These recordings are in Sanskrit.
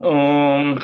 ॐ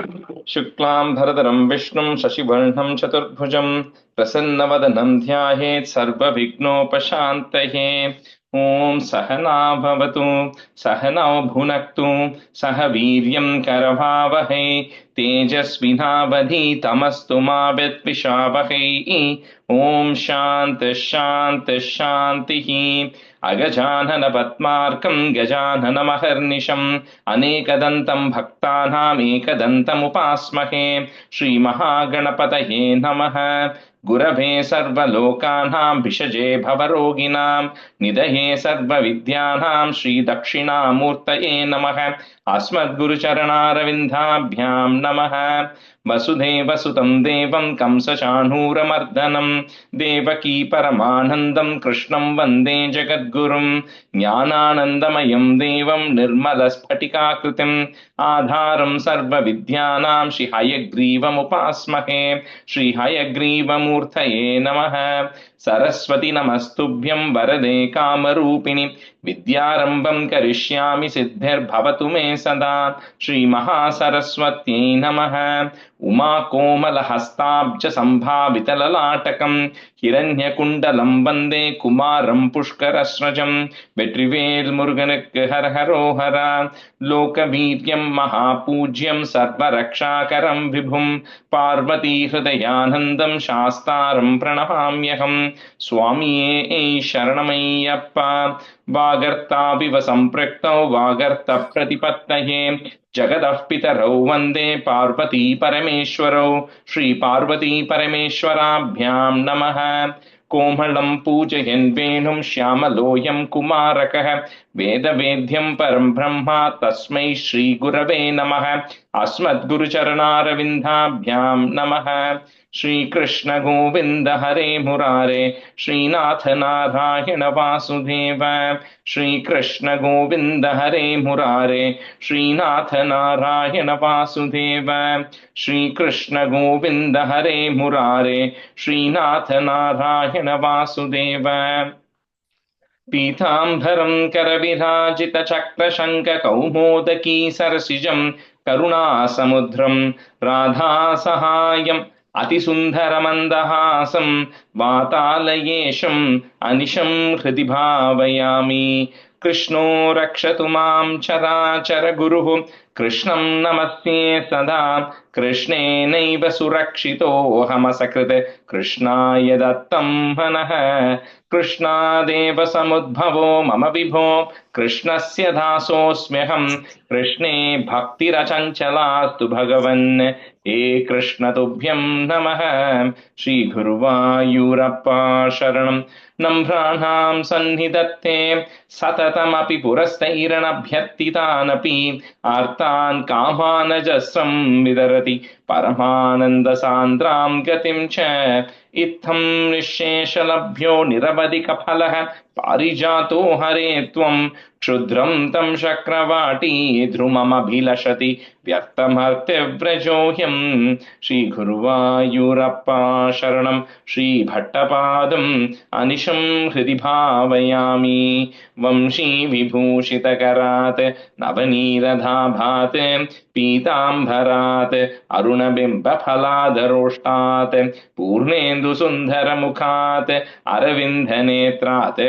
शुक्लां भरधरं विष्णुं शशिवर्णं चतुर्भुजं प्रसन्नवदनं ध्यायेत् सर्वविघ्नोपशान्तये। ॐ सहना भवतु सहनौ भुनक्तु सह वीर्यं करवावहै तेजस्विनावधीतमस्तु मा विद्विषावहै। ॐ शान्तिः शान्तिः शान्तिः। अगजाननपद्मार्कं गजाननमहर्निशम् अनेकदन्तं भक्तानामेकदन्तमुपास्महे। श्रीमहागणपतये नमः। गुरवे सर्वलोकानां भिषजे भवरोगिणां निधये सर्वविद्यानां श्रीदक्षिणामूर्तये नमः। अस्मद्गुरुचरणारविन्दाभ्यां नमः। वसुदेवसुतं देवं कंसचाणूरमर्दनं देवकी परमानन्दं कृष्णं वन्दे जगद्गुरुं ज्ञानानन्दमयं देवं निर्मलस्फटिकाकृतिम् आधारं सर्वविद्यानां श्रीहयग्रीवमुपास्महे। श्रीहयग्रीवमूर्तये नमः। सरस्वती नमस्तुभ्यं वरदे कामरूपिणि विद्यारम्भं करिष्यामि सिद्धिर्भवतु मे सदा। श्रीमहासरस्वत्यै नमः। उमाकोमलहस्ताब्जसम्भावितललाटकं हिरण्यकुण्डलं वन्दे कुमारं पुष्करस्रजं। வெற்றிவேல் முருகனுக்கு ஹர ஹரோஹரா. लोकवीर्यं महापूज्यं सर्वरक्षाकरं विभुं पार्वती हृदयानन्दं शास्तारं प्रणमाम्यहं। स्वामिये शरणमय्यप्पा। वागर्ताविव सम्पृक्तौ वागर्तप्रतिपत्तये जगतः पितरौ वन्दे पार्वती परमेश्वरौ। श्रीपार्वती परमेश्वराभ्यां नमः। कोमलं पूजयन् वेणुं श्यामलोऽयं कुमारकः वेदवेद्यं परं ब्रह्म तस्मै श्रीगुरवे नमः। अस्मद्गुरुचरणारविन्दाभ्यां नमः। श्रीकृष्ण गोविन्द हरे मुरारे श्रीनाथ नारायण वासुदेव। श्रीकृष्ण गोविन्द हरे मुरारे श्रीनाथ नारायण वासुदेव। श्रीकृष्ण गोविन्द हरे मुरारे श्रीनाथ नारायण वासुदेव। पीताम्बरं करविराजितचक्रशङ्खकौमोदकी सरसिजं करुणासमुद्रं राधासहायम् अतिसुन्दरमन्दहासं वातालयेशम् अनिशं हृदि भावयामि। कृष्णो रक्षतु मां चराचरगुरुः कृष्णं नमस्ये सदा। कृष्णेनैव सुरक्षितोऽहमसकृत् कृष्णाय दत्तं मनः। कृष्णादेव समुद्भवो मम विभो कृष्णस्य दासोऽस्म्यहं। कृष्णे भक्तिरचञ्चलास्तु भगवन् हे कृष्ण तुभ्यं नमः। श्रीगुरुवायूरप्पा शरणं नम्राणां सन्निधत्ते सततमपि पुरस्तैरणभ्यर्थितानपि आर्तान् कामानजस्रं विदरति परमानन्दसान्द्रां गतिं च। इत्थं निःशेषलभ्यो निरवधिकफलः पारिजातो हरे त्वं क्षुद्रं तं शक्रवाटी ध्रुममभिलषति व्यक्तमर्त्यव्रजोऽयं। श्रीगुरुवायूरप्पा शरणं श्रीभट्टपादम् अनिशं हृदि भावयामि। वंशीविभूषितकरात् नवनीरधाभात् पीताम्बरात् अरुणबिम्बफलादरोष्टात् पूर्णेन्दुसुन्दरमुखात् अरविन्दनेत्रात्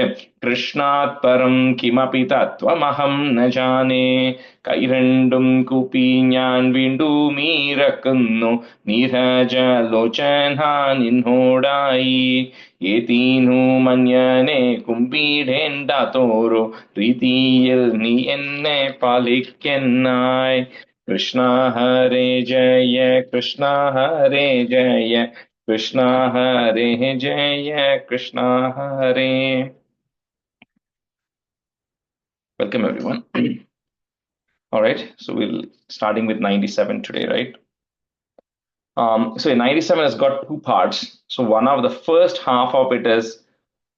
कृष्णात् परं किमपि तत्त्वमहं न जाने। കൈരണ്ടും കൂപ്പി ഞാൻ വീണ്ടുമീറക്കുന്നു നീരജലോചന നിന്നോടായി. ഏതീനു മഞ്ഞനെ കുമ്പിടേണ്ടാത്തോരോ രീതിയിൽ നീ എന്നെ പാലിക്കെന്നായി. കൃഷ്ണ ഹരേ ജയ കൃഷ്ണ ഹരേ ജയ കൃഷ്ണ ഹരേ ജയ കൃഷ്ണ ഹരേ. Welcome everyone. All right, so we'll starting with 97 today, right? So 97 has got two parts. So one of the first half of it is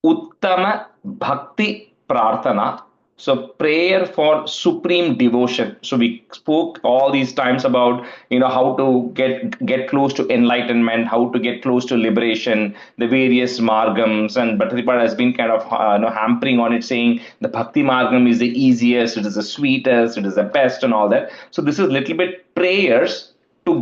Uttama Bhakti Prarthana, So prayer for supreme devotion. So we spoke all these times about how to get close to enlightenment, how to get close to liberation, the various margams, and Bhattacharya has been kind of hampering on it, saying the bhakti margam is the easiest, it is the sweetest, it is the best, and all that. So this is little bit prayers to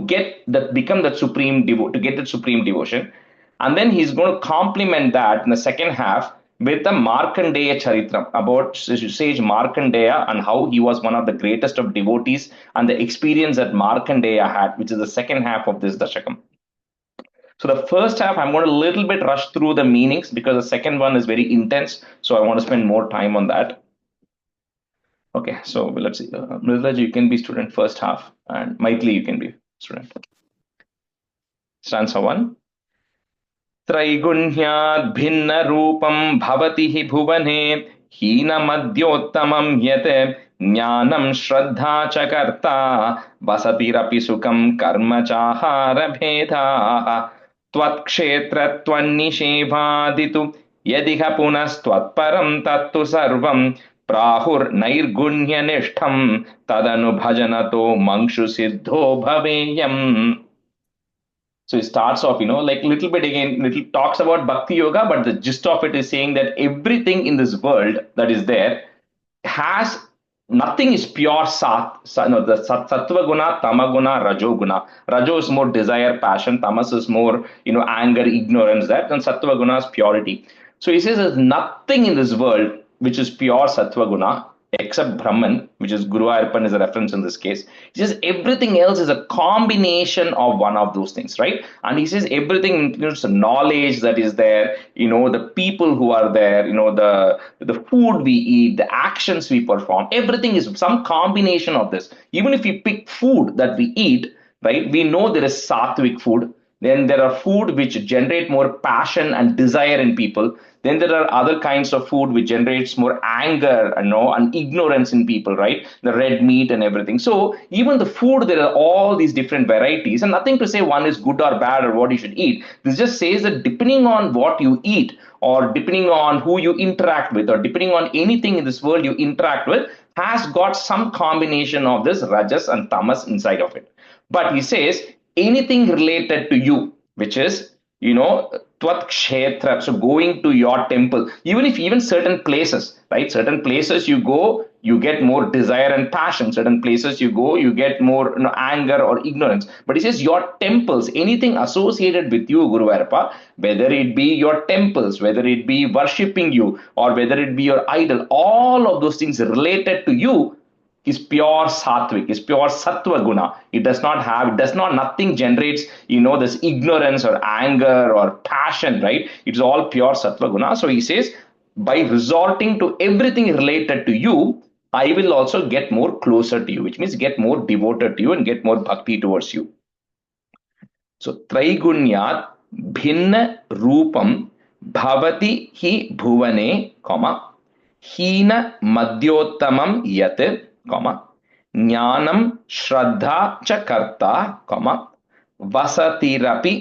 become that to get that supreme devotion. And then he's going to complement that in the second half with the Markandeya Charitram about sage Markandeya and how he was one of the greatest of devotees and the experience that Markandeya had, which is the second half of this Dashakam. So the first half, I'm going to a little bit rush through the meanings because the second one is very intense. So I want to spend more time on that. Okay, so let's see. Mridulaji, you can be student first half, and Maitli, you can be student. Stanza 1. त्रैगुण्याद् भिन्न रूपं भवति हि भुवने हीनमद्योत्तमं यत् ज्ञानं श्रद्धा च कर्ता वसतिरपि सुखं कर्म चाहारभेदाः त्वत्क्षेत्रत्वन्निषेवादितु यदिह पुनस्त्वत्परं तत्तु सर्वं प्राहुर्नैर्गुण्यनिष्ठं तदनु भजनतो मंशु सिद्धो भवेयम्. So it starts off, like little bit again, little talks about bhakti yoga, but the gist of it is saying that everything in this world that is there has nothing is pure the sattva guna, tama guna, rajo guna. Rajo is more desire, passion, tamas is more, anger, ignorance, that, and sattva guna is purity. So he says there's nothing in this world which is pure sattva guna except Brahman, which is Guru Ayappan is a reference in this case. He says everything else is a combination of one of those things, right? And he says everything includes the knowledge that is there, the people who are there, the food we eat, the actions we perform, everything is some combination of this. Even if we pick food that we eat, right, we know there is sattvic food. Then there are food which generate more passion and desire in people. Then there are other kinds of food which generates more anger, and ignorance in people, right? The red meat and everything. So even the food, there are all these different varieties, and nothing to say one is good or bad or what you should eat. This just says that depending on what you eat, or depending on who you interact with, or depending on anything in this world you interact with, has got some combination of this rajas and tamas inside of it. But he says anything related to you, which is, Tvat Kshetra, so going to your temple, even certain places, right? Certain places you go, you get more desire and passion. Certain places you go, you get more anger or ignorance. But he says your temples, anything associated with you, Guru Ayappa, whether it be your temples, whether it be worshipping you, or whether it be your idol, all of those things related to you is pure sattvic, is pure sattva guna. It does not, nothing generates, this ignorance or anger or passion, right? It's all pure sattva guna. So he says, by resorting to everything related to you, I will also get more closer to you, which means get more devoted to you and get more bhakti towards you. So, Traigunyat bhinna rupam bhavati hi bhuvane, comma, hina madhyottamam yat, ज्ञानम श्रद्धा च कर्ता, वसतिरपि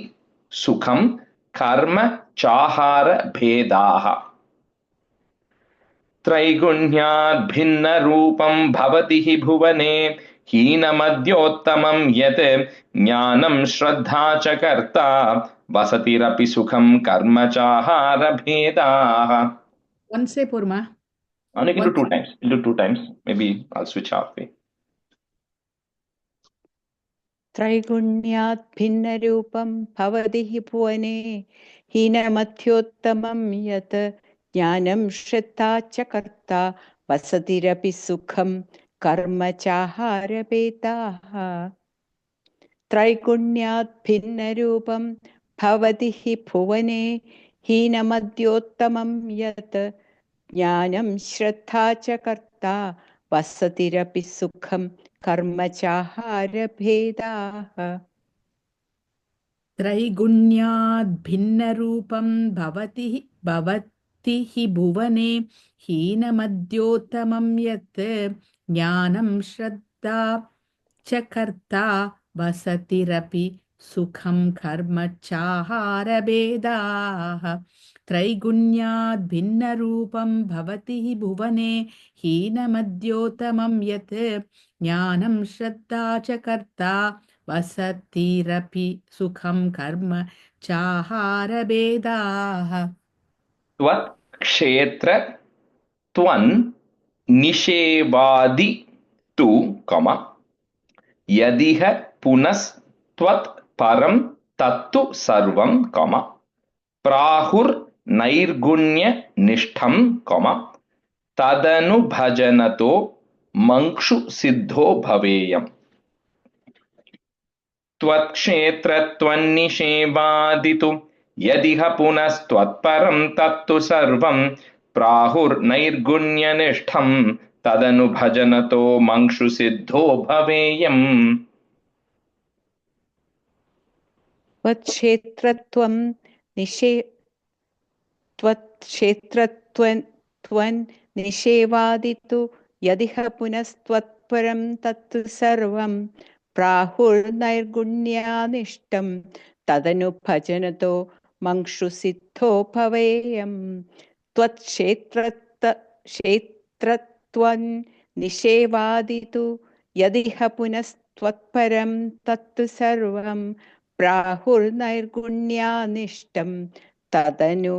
सुखम कर्म चाहार भेदाः त्रैगुण्याद् भिन्न रूपं भवति हि भुवने हीनमद्योत्तमं यत् ज्ञानं श्रद्धा च कर्ता वसतिरपि सुखम कर्म चाहार भेदाः. One say Purma. And you can do 2 times. We'll do 2 times. Maybe I'll switch halfway. त्रैगुण्यात् भिन्नरूपं भवति हि भुवने हीनमध्योत्तमं यत् ज्ञानं श्रद्धा च कर्ता वसतिरपि सुखं कर्म चाहारभेदाः. त्रैगुण्यात् भिन्नरूपं भवति हि भुवने हीनमध्योत्तमं यत् ज्ञानं श्रद्धा च कर्ता वसतिरपि सुखं कर्म चाहारभेदाः. त्रैगुण्याद् भिन्नरूपं भवति हि भुवने हीनमद्योत्तमं यत् ज्ञानं श्रद्धा च कर्ता वसतिरपि सुखं कर्म चाहारभेदाः. त्रैगुण्याद् भिन्नरूपं भवति हि भुवने हीनमद्योतमं यत् ज्ञानं श्रद्धा च कर्ता वसतिरपि सुखं कर्म चाहारभेदाः त्वत् क्षेत्र त्वन् निषेवादि तु यदिह पुनस्त्वत् परं तत्तु सर्वं प्राहुर्नैर्गुण्यनिष्ठं तदनुभजनतो मंक्षु सिद्धो भवेयम् त्वत्क्षेत्रत्वन्निषेवादितु यदिह पुनस्त्वत्परं तत्तु सर्वं प्राहुर्नैर्गुण्यनिष्ठं तदनुभजनतो मंक्षु सिद्धो भवेयम् त्वत्क्षेत्रत्वं निषेवादितु यदिह पुनस्त्वत्परं तत्तु सर्वं प्राहुर्नैर्गुण्यानिष्टं तदनुभजनतो मंक्षु सिद्धो भवेयम् त्वत्क्षेत्रत्वं निषेवादितु यदिह पुनस्त्वत्परं तत्तु सर्वं प्राहुर्नैर्गुण्यानिष्टं तदनु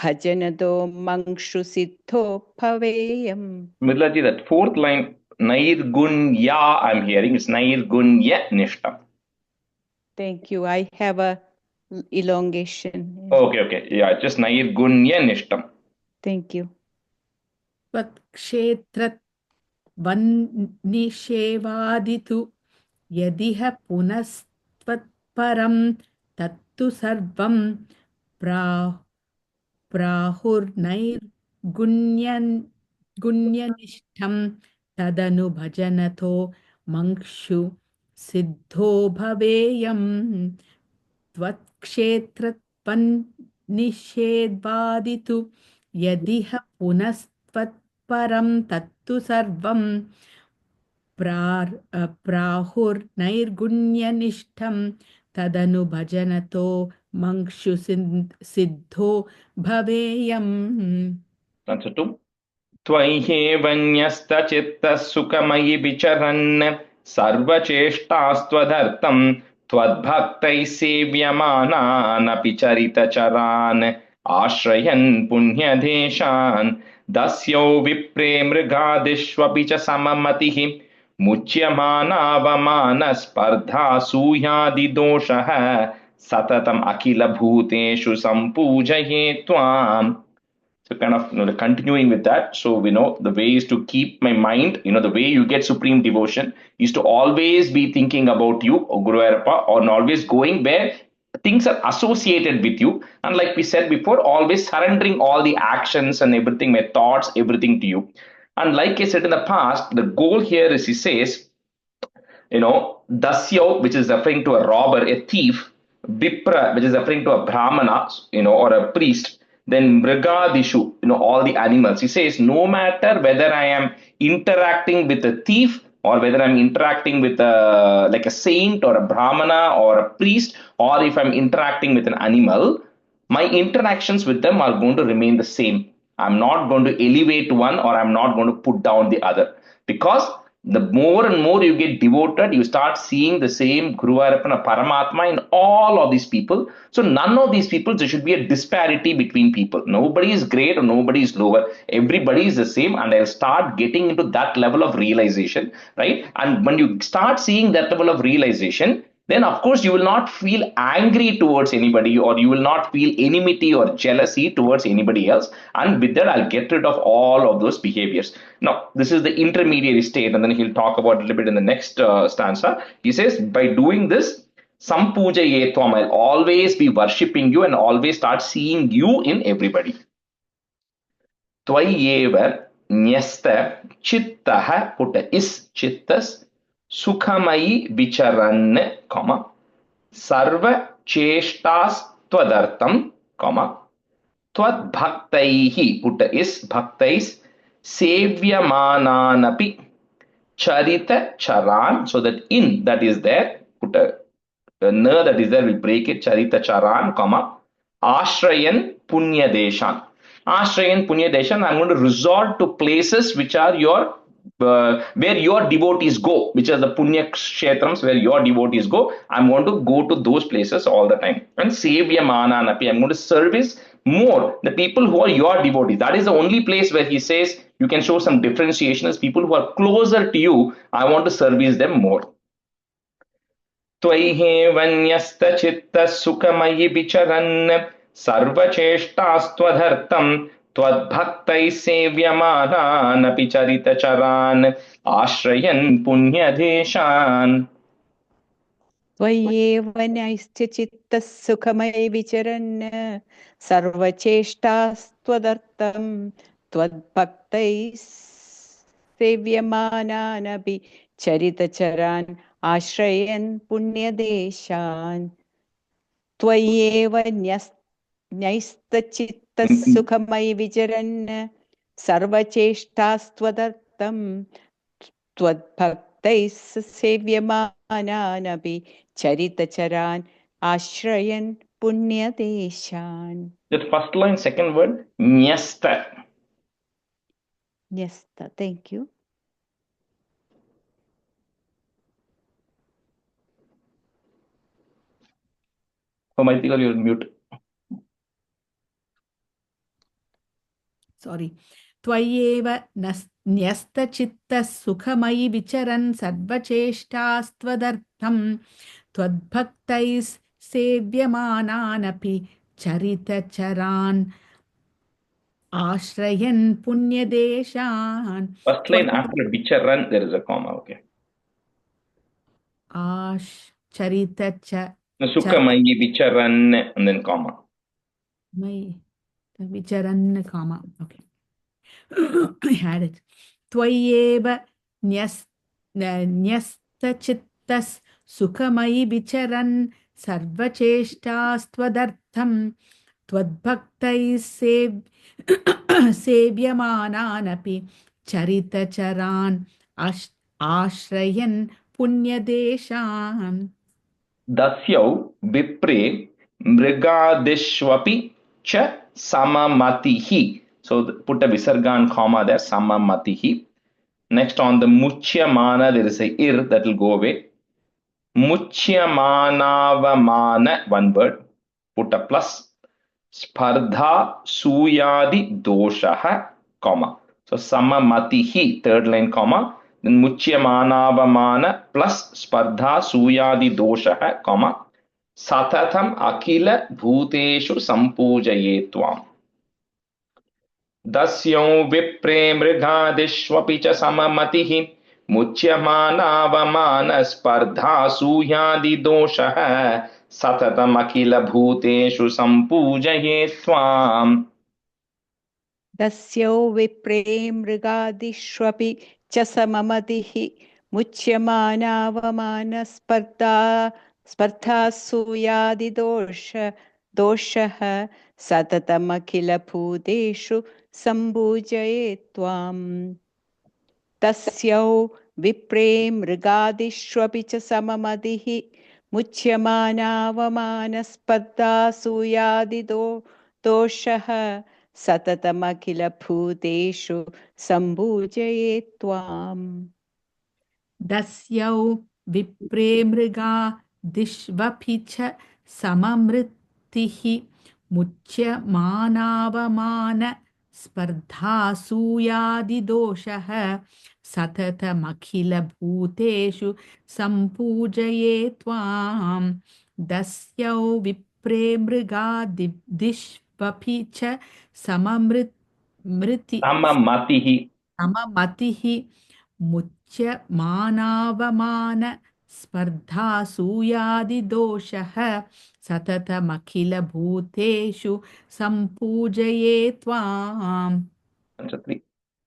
भजनतो मंक्षु सिद्धो भवेयम्. Milaji, that fourth line, Nairgunya, I'm hearing, it's Nairgunya Nishtam. Thank you. I have a elongation. Okay. Yeah, just Nairgunya Nishtam. Thank you. त्वत्क्षेत्रवन्निषेवादितु यदिह पुनस्त्वत्परं तत्तु सर्वं प्राहुर्नैर्गुण्यनिष्ठं तदनुभजनतो मंक्षु सिद्धो भवेयम् त्वत्क्षेत्रत्वन्निषेवादितु यदिह पुनस्त्वत्परं तत्तु सर्वं प्राहुर्नैर्गुण्यनिष्ठं तदनुभजनतो मंक्षु सिद्धो भवेयम्. Answer 2. त्वय्येवन्यस्तचित्तः सुखमयि विचरन् सर्वचेष्टास्त्वदर्थं त्वद्भक्तैः सेव्यमानानपि चरितचरान् आश्रयन् पुण्यदेशान् दस्यो विप्रे मृगादिष्वपि च सममतिः मुच्यमानावमानस्पर्धा सूयादिदोषः सततम् अखिलभूतेषु सम्पूजये त्वाम्. So kind of continuing with that. So we know the way is to keep my mind, the way you get supreme devotion is to always be thinking about you, Guru Ayappa, or always going where things are associated with you. And like we said before, always surrendering all the actions and everything, my thoughts, everything to you. And like I said in the past, the goal here is, he says, Dasyo, which is referring to a robber, a thief, Vipra, which is referring to a Brahmana, or a priest, then Mrigadishu, all the animals. He says, no matter whether I am interacting with a thief or whether I'm interacting with like a saint or a Brahmana or a priest, or if I'm interacting with an animal, my interactions with them are going to remain the same. I'm not going to elevate one or I'm not going to put down the other. Because the more and more you get devoted, you start seeing the same Guru Ayappa Paramatma in all of these people. So none of these people, there should be a disparity between people. Nobody is great or nobody is lower. Everybody is the same, and I'll start getting into that level of realization, right? And when you start seeing that level of realization, then of course you will not feel angry towards anybody, or you will not feel enmity or jealousy towards anybody else. And with that, I'll get rid of all of those behaviors. Now, this is the intermediary state, and then he'll talk about it a little bit in the next stanza. He says, by doing this, Sampuja Yetvam, I'll always be worshipping you and always start seeing you in everybody. Tvayeva Nyasta Chittaha, put a is chittas, Sukhamayi Vicharan, Sarva Cheshtas Tvadartam, Tvad Bhaktaihi, put a is Bhaktais, Sevyamananapi Charita Charan, so that in that is there, put a na that is there, we break it, Charita Charan, Ashrayan Punyadeshan. Ashrayan Punyadeshan, I'm going to resort to places which are your where your devotees go, which are the Punya Kshetrams where your devotees go. I'm going to go to those places all the time. And Sevya Mananapi, I'm going to service more the people who are your devotees. That is the only place where he says you can show some differentiation as people who are closer to you. I want to service them more. त्वय्येवन्यस्तचित्तः सुखमयि विचरन् सर्वचेष्टास्त्वधर्तं त्वद्भक्तैः सेव्यमानानपि चरितचरान् आश्रयन् पुण्यदेशान्. त्वय्येव नैश्चित्तः सुखमयि विचरन् सर्वचेष्टास्त्वदर्थं त्वद्भक्तैः सेव्यमानानपि चरितचरान् आश्रयन् पुण्यदेशान्. त्वय्येव न्यस्तचित्तः सुखमयि विचरन् सर्वचेष्टास्त्वदर्थं त्वद्भक्तैः सेव्यमानानपि चरितचरान् आश्रयन् पुण्यदेशान्. That first line, second word, nyasta. Nyasta, thank you. Oh, Maitika, you're mute. Sorry. त्वय्येव न्यस्तचित्तः सुखमयि विचरन् सर्वचेष्टास्त्वदर्थं त्वद्भक्तैः सेव्यमानानपि चरितचरान् आश्रयन् पुण्यदेशान्. First line after vicharan, there is a comma, okay. Sukhamayi vicharan and then comma. Vicharan, comma, okay. I had it. Tvayeva nyastachittas sukhamayi vicharan sarvacheshtastvadhartham tvadbhaktais sevyamanaanapi charitacharan ashrayan punyadeshan. Dasyau vipre mrigadishwapi cha samamatihi. So put a visarga and comma there, samamatihi. Next on the muchyamana, there is a ir that will go away. Muchyamanavamana, one word, put a plus. Spardha suyadi doshaha, comma. So samamatihi, third line, comma. Then muchyamanavamana plus spardha suyadi doshaha, comma. Satatam akila bhuteshu sampujaye tvam. Dasyau vipre mrigadishwapi cha samamatihi muchyamanaavamana spardha suyadi doshaha satatam akila bhuteshu sampujaye tvam. Dasyau vipre mrigadishwapi cha samamatihi muchyamanaavamana spardha suyadi doshaha satatam akila bhuteshu sampujaye tvam. Tasyau vipre mrigadishwapi cha samamatihi muchyamanaavamana spardha suyadi doshaha satatam akila bhuteshu sampujaye tvam. Dasyau vipre mrigadishwapi cha samamritihi muchyamanaavamana spardha suyadi doshaha satatamakila bhuteshu sampujaye tvam. Dasyau vipre mrigadishwapi cha samamatihi muchyamanaavamana spardha suyadi doshaha satatamakila bhuteshu sampujaye tvam.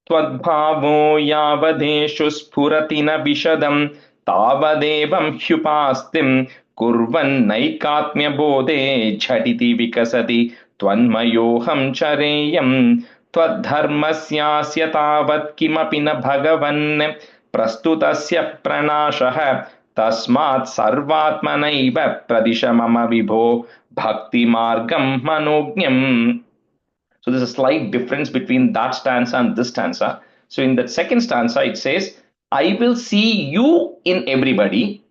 Tvadbhavo yavadeshu spurati na vishadam tavadevam hyupastim kurvan naikatmya bodhe jhatiti vikasati tvanmayoham chareyam tvadharmasyasya tavat kimapi na bhagavan prastutasya pranashah तस्मात् सर्वात्मनैव प्रदिश मम विभो भक्तिमार्गं मनोज्ञम्. So there's a slight difference between that stanza and this stanza. So in that second stanza, it says, I will see you in everybody.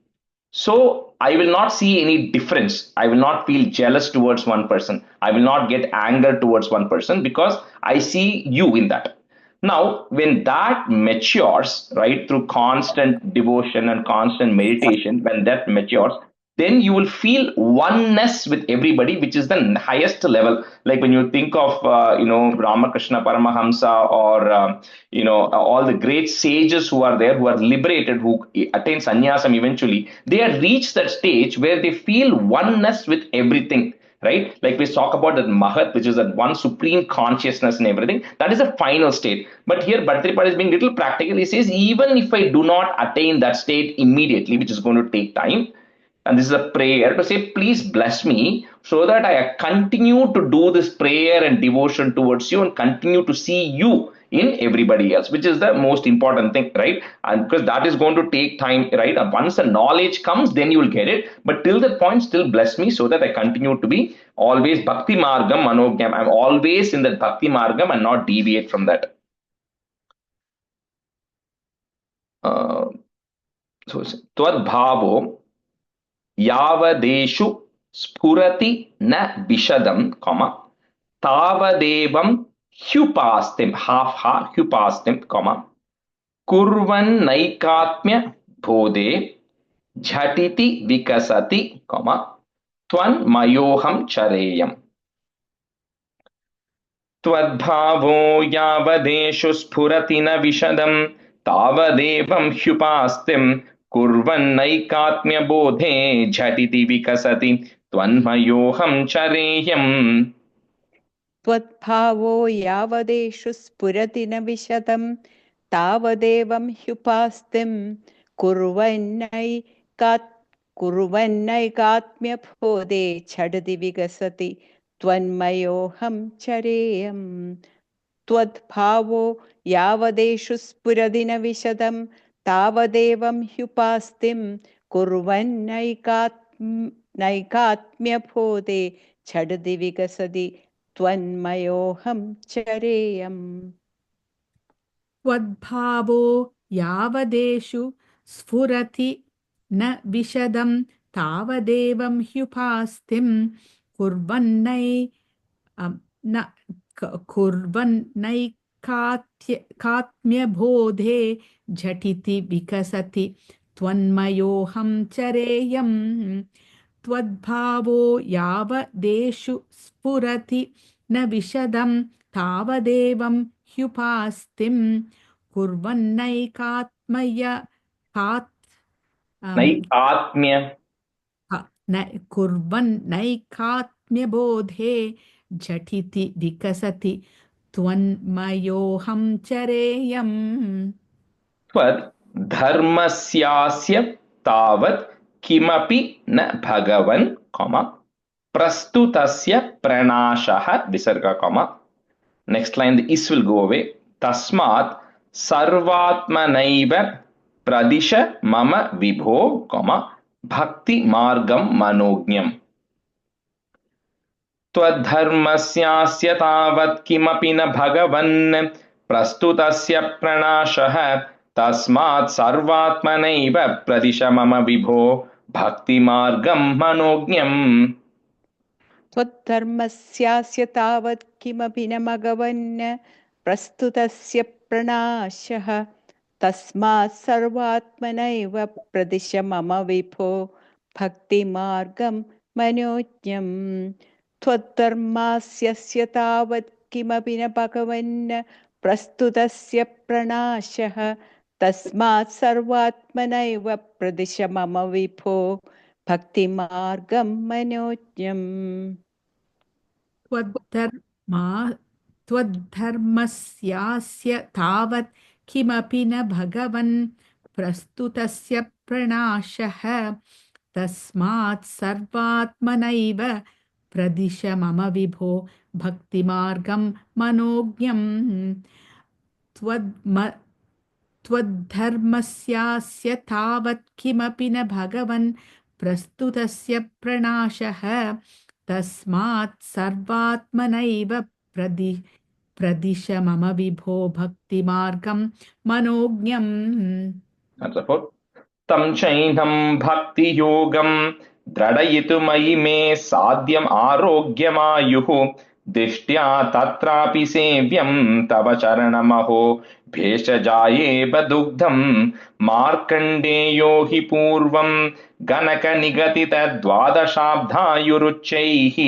So I will not see any difference. I will not feel jealous towards one person. I will not get anger towards one person because I see you in that. Now, when that matures, right, through constant devotion and constant meditation, when that matures, then you will feel oneness with everybody, which is the highest level. Like when you think of, Ramakrishna Paramahamsa or, all the great sages who are there, who are liberated, who attain sannyasam eventually, they have reached that stage where they feel oneness with everything, right? Like we talk about that Mahat, which is that one supreme consciousness and everything. That is a final state. But here Bhattacharya is being little practical. He says, even if I do not attain that state immediately, which is going to take time, and this is a prayer to say, please bless me so that I continue to do this prayer and devotion towards you and continue to see you in everybody else, which is the most important thing, right? And because that is going to take time, right? And once the knowledge comes, then you will get it. But till that point, still bless me so that I continue to be always Bhakti Margam Manognyam. I'm always in that Bhakti Margam and not deviate from that. So, Tvad Bhavo यावदेषु स्फुरति न विशदं कॉमा तावदेवं ह्युपास्तिं ह्युपास्तिं कॉमा कुर्वन्नैकात्म्य बोधे झटिति विकसति कॉमा त्वन्मयोऽहं चरेयम्. त्वद्भावो यावदेषु स्फुरति न विशदं तावदेवं ह्युपास्तिं कुर्वन्नैकात्म्यबोधे झटिति विकसति त्वन्मयोऽहं चरेयम्. त्वद्भावो यावदेषु स्फुरति न विशदं तावदेवं ह्युपास्तिं कुर्वन्नैकात्म्यबोधे झटिति विकसति त्वन्मयोऽहं चरेयम्. त्वद्भावो यावदेषु स्फुरति न विशदं तावदेवं ह्युपास्तिं कुर्वन्नैकात्म्यबोधे झटिति विकसति त्वन्मयोऽहं चरेयम्. त्वद्भावो यावदेषु स्फुरति न विशदं तावदेवं ह्युपास्तिं कुर्वन्नैकात्म्यबोधे झटिति विकसति त्वन्मयोऽहं चरेयम्. त्वद्भावो यावदेषु स्फुरति न विशदं तावदेवं ह्युपास्तिं कुर्वन्नैकात्म्यबोधे झटिति विकसति त्वन्मयोऽहं चरेयम्. त्वद्धर्मस्यास्य तावत् किमपि न भगवन् कॉमा प्रस्तुतस्य प्रणाशः विसर्ग comma. Next line, the is will go away. Tasmat sarvatmanaiva pradisha mama vibho, comma, bhakti margam manognyam. Twadharmasyasya tavat kimapi na bhagavan prastutasya pranashah tasmat sarvatmanaiva pradisha mama vibho bhakti margam manognyam. त्वद्धर्मस्यास्य तावत् किमपि न भगवन् प्रस्तुतस्य प्रणाशः तस्मात् सर्वात्मनैव प्रदिश मम विभो भक्तिमार्गं मनोज्ञम्. त्वद्धर्मस्यास्य तावत् किमपि न भगवन् प्रस्तुतस्य प्रणाशः तस्मात् सर्वात्मनैव प्रदिश मम विभो भक्तिमार्गं मनोज्ञम्. त्वद्धर्मस्यास्य तावत् किमपि न भगवन् प्रस्तुतस्य प्रणाशः तस्मात् सर्वात्मनैव प्रदिश मम विभो भक्तिमार्गं मनोज्ञम्. त्वद्धर्मस्यास्य तावत् किमपि न भगवन् प्रस्तुतस्य प्रणाशः तस्मात् सर्वात्मनैव प्रदिश मम विभो भक्तिमार्गं मनोज्ञम्. तं चैनं भक्तियोगं द्रढयितुमयि मे साध्यम् आरोग्यमायुः दिष्ट्या तत्रापि सेव्यं तव चरणमहो भेषजायेव दुग्धं मार्कण्डेयो हि पूर्वं गणकनिगदितद्वादशाब्दायुरुच्चैः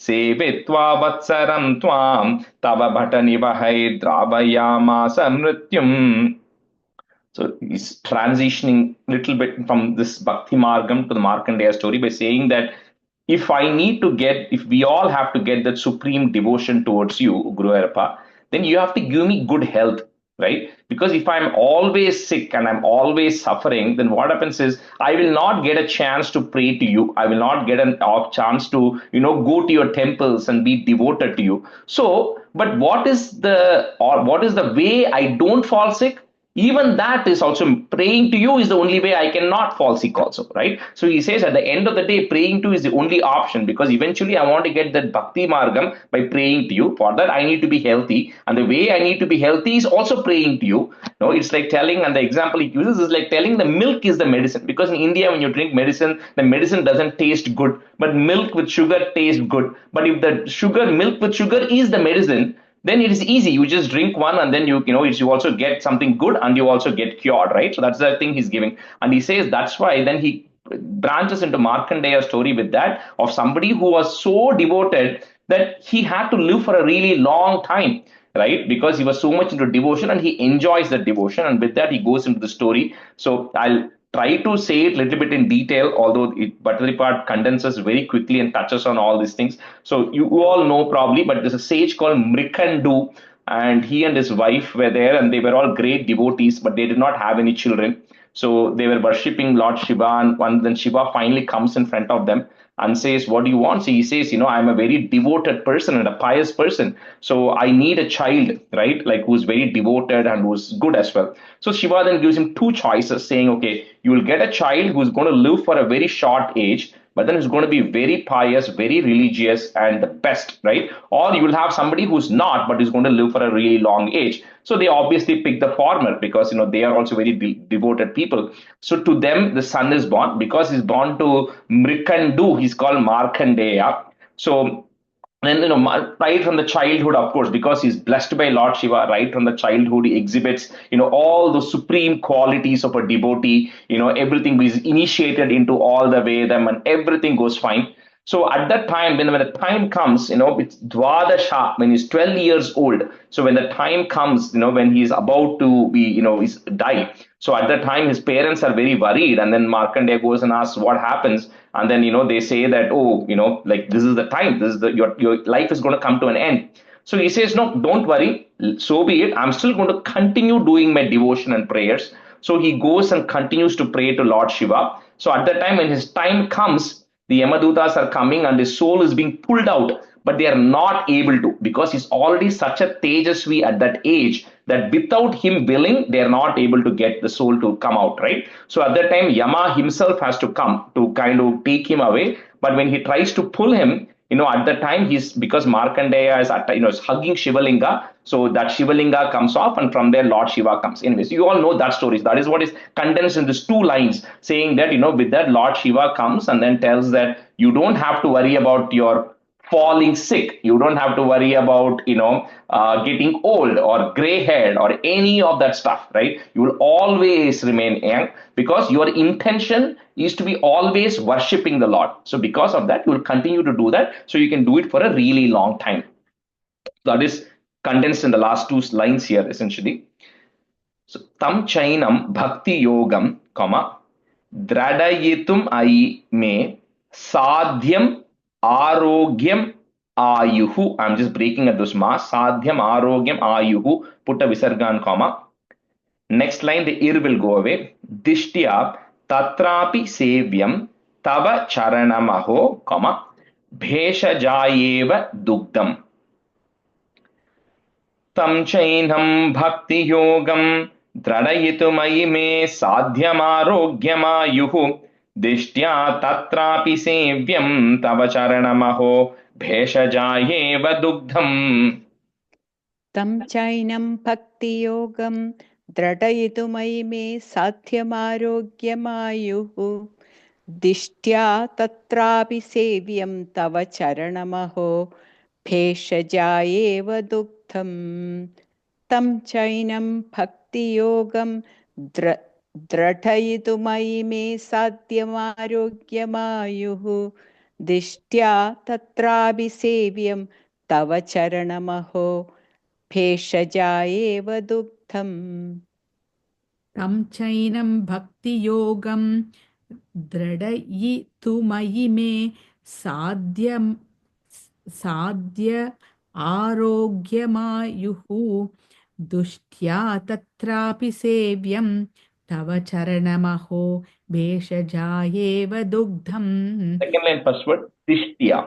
सेवित्वा वत्सरं त्वां तव भटनिवहैर्द्रावयामास मृत्युम्. So he's transitioning little bit from this Bhakti Margam to the Markandeya story by saying that if we all have to get that supreme devotion towards you, Guru Arapa, then you have to give me good health, right? Because if I'm always sick and I'm always suffering, then what happens is I will not get a chance to pray to you. I will not get a chance to, go to your temples and be devoted to you. So, but what is the way I don't fall sick? Even that is also praying to you is the only way I cannot fall sick also, right? So he says at the end of the day, praying to is the only option, because eventually I want to get that bhakti margam by praying to you. For that, I need to be healthy. And the way I need to be healthy is also praying to you. No, it's like telling, and the example he uses is like telling the milk is the medicine. Because in India, when you drink medicine, the medicine doesn't taste good, but milk with sugar tastes good. But if the milk with sugar is the medicine, then it is easy. You just drink one, and then you also get something good, and you also get cured, right? So that's the thing he's giving. And he says that's why then he branches into Markandeya story with that of somebody who was so devoted that he had to live for a really long time, right? Because he was so much into devotion and he enjoys that devotion. And with that, he goes into the story. So I'll try to say it a little bit in detail, although Bhattacharya condenses very quickly and touches on all these things. So you all know probably, but there's a sage called Mrikandu, and he and his wife were there, and they were all great devotees, but they did not have any children. So they were worshipping Lord Shiva, and then Shiva finally comes in front of them and says, "What do you want?" So he says, "I'm a very devoted person and a pious person. So I need a child, right? Like who's very devoted and who's good as well." So Shiva then gives him two choices, saying, "Okay, you will get a child who's going to live for a very short age, but then is going to be very pious, very religious, and the best, right? Or you will have somebody who's not, but is going to live for a really long age." So they obviously pick the former because they are also very devoted people. So to them, the son is born because he's born to Mrikandu. He's called Markandeya. So then, right from the childhood, of course, because he's blessed by Lord Shiva, right from the childhood, he exhibits, all the supreme qualities of a devotee. Everything is initiated into all the Vedam and everything goes fine. So at that time, when the time comes, it's Dwadasha, when he's 12 years old. So when the time comes, when he's about to be, he's die. So at that time, his parents are very worried. And then Markandeya goes and asks what happens. And then, they say that, oh, like this is the time, your life is going to come to an end. So he says, no, don't worry. So be it. I'm still going to continue doing my devotion and prayers. So he goes and continues to pray to Lord Shiva. So at that time, when his time comes, the Yamadutas are coming and his soul is being pulled out, but they are not able to, because he's already such a Tejasvi at that age that without him willing, they are not able to get the soul to come out, right? So at that time, Yama himself has to come to kind of take him away. But when he tries to pull him, at the time because Markandeya is hugging Shivalinga, so that Shivalinga comes off, and from there Lord Shiva comes. Anyways, you all know that story. That is what is condensed in these two lines, saying that with that Lord Shiva comes and then tells that you don't have to worry about your falling sick. You don't have to worry about getting old or gray haired or any of that stuff, right? You will always remain young because your intention is to be always worshipping the Lord. So because of that, you will continue to do that. So you can do it for a really long time. That is condensed in the last two lines here, essentially. So tam chainam bhakti yogam, dradayitum ai me sadhyam arogyam ayuhu. I'm just breaking at those ma. Sadhyam arogyam ayuhu. Put a visargan comma. Next line, the ir will go away. Dishtya tatrapi sevyam tava charanamaho, comma, bheshajayeva dugdam. Tam chainam bhakti yogam द्रढयितुमयि मे साध्यमारोग्यमायुः दिष्ट्या तत्रापि सेव्यं तव चरणमहो भेषजायेव दुग्धम् तं चैनं भक्तियोगं द्रढयितुमयि मे साध्यमारोग्यमायुः दिष्ट्या तत्रापि सेव्यं तव चरणमहो भेषजायेव दुग्धम् तं चैनं भक्तियोगं द्रढयितुमयि मे साध्यमारोग्यमायुः दिष्ट्या तत्रापि सेव्यं तव चरणमहो भेषजायेव दुग्धम् तं चैनं भक्तियोगं द्रढयितुमयि मे साध्य आरोग्यमायुः दुष्ट्या तत्रापि सेव्यं तव चरणमहो भेषजायेव दुग्धम् second line first word dishtya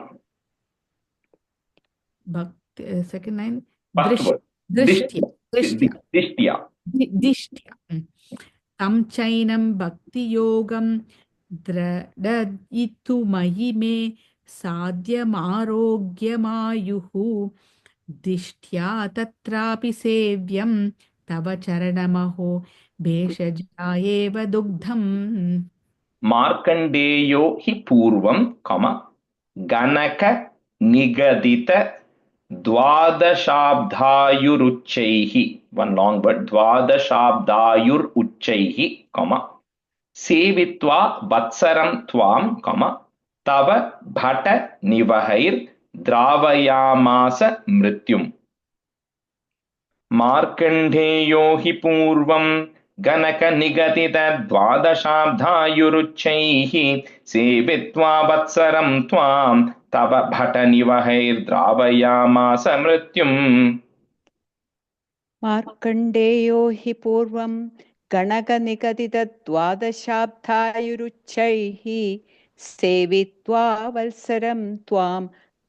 second line first word दृष्ट्या dishtya दिष्ट्या तं चैनं भक्तियोगं द्रढयितुमयि मे साध्यमारोग्यमायुः दिष्ट्या तत्रापि सेव्यं तव चरणमहो भेषजायेव दुग्धम् मार्कण्डेयो हि पूर्वं गणक निगदित द्वादशाब्दायुरुच्चैः one long word द्वादशाब्दायुरुच्चैः सेवित्वा वत्सरं त्वां तव भट निवहैर्द्रावयामास मृत्युम् मार्कण्डेयो हि पूर्वं गणकनिगदितद्वादशाब्दायुरुच्चैः सेवित्वा वत्सरं त्वां तव भटनिवहैर्द्रावयामास मृत्युम् मार्कण्डेयो हि पूर्वं गणकनिगदितद्वादशाब्दायुरुच्चैः सेवित्वा वत्सरं त्वां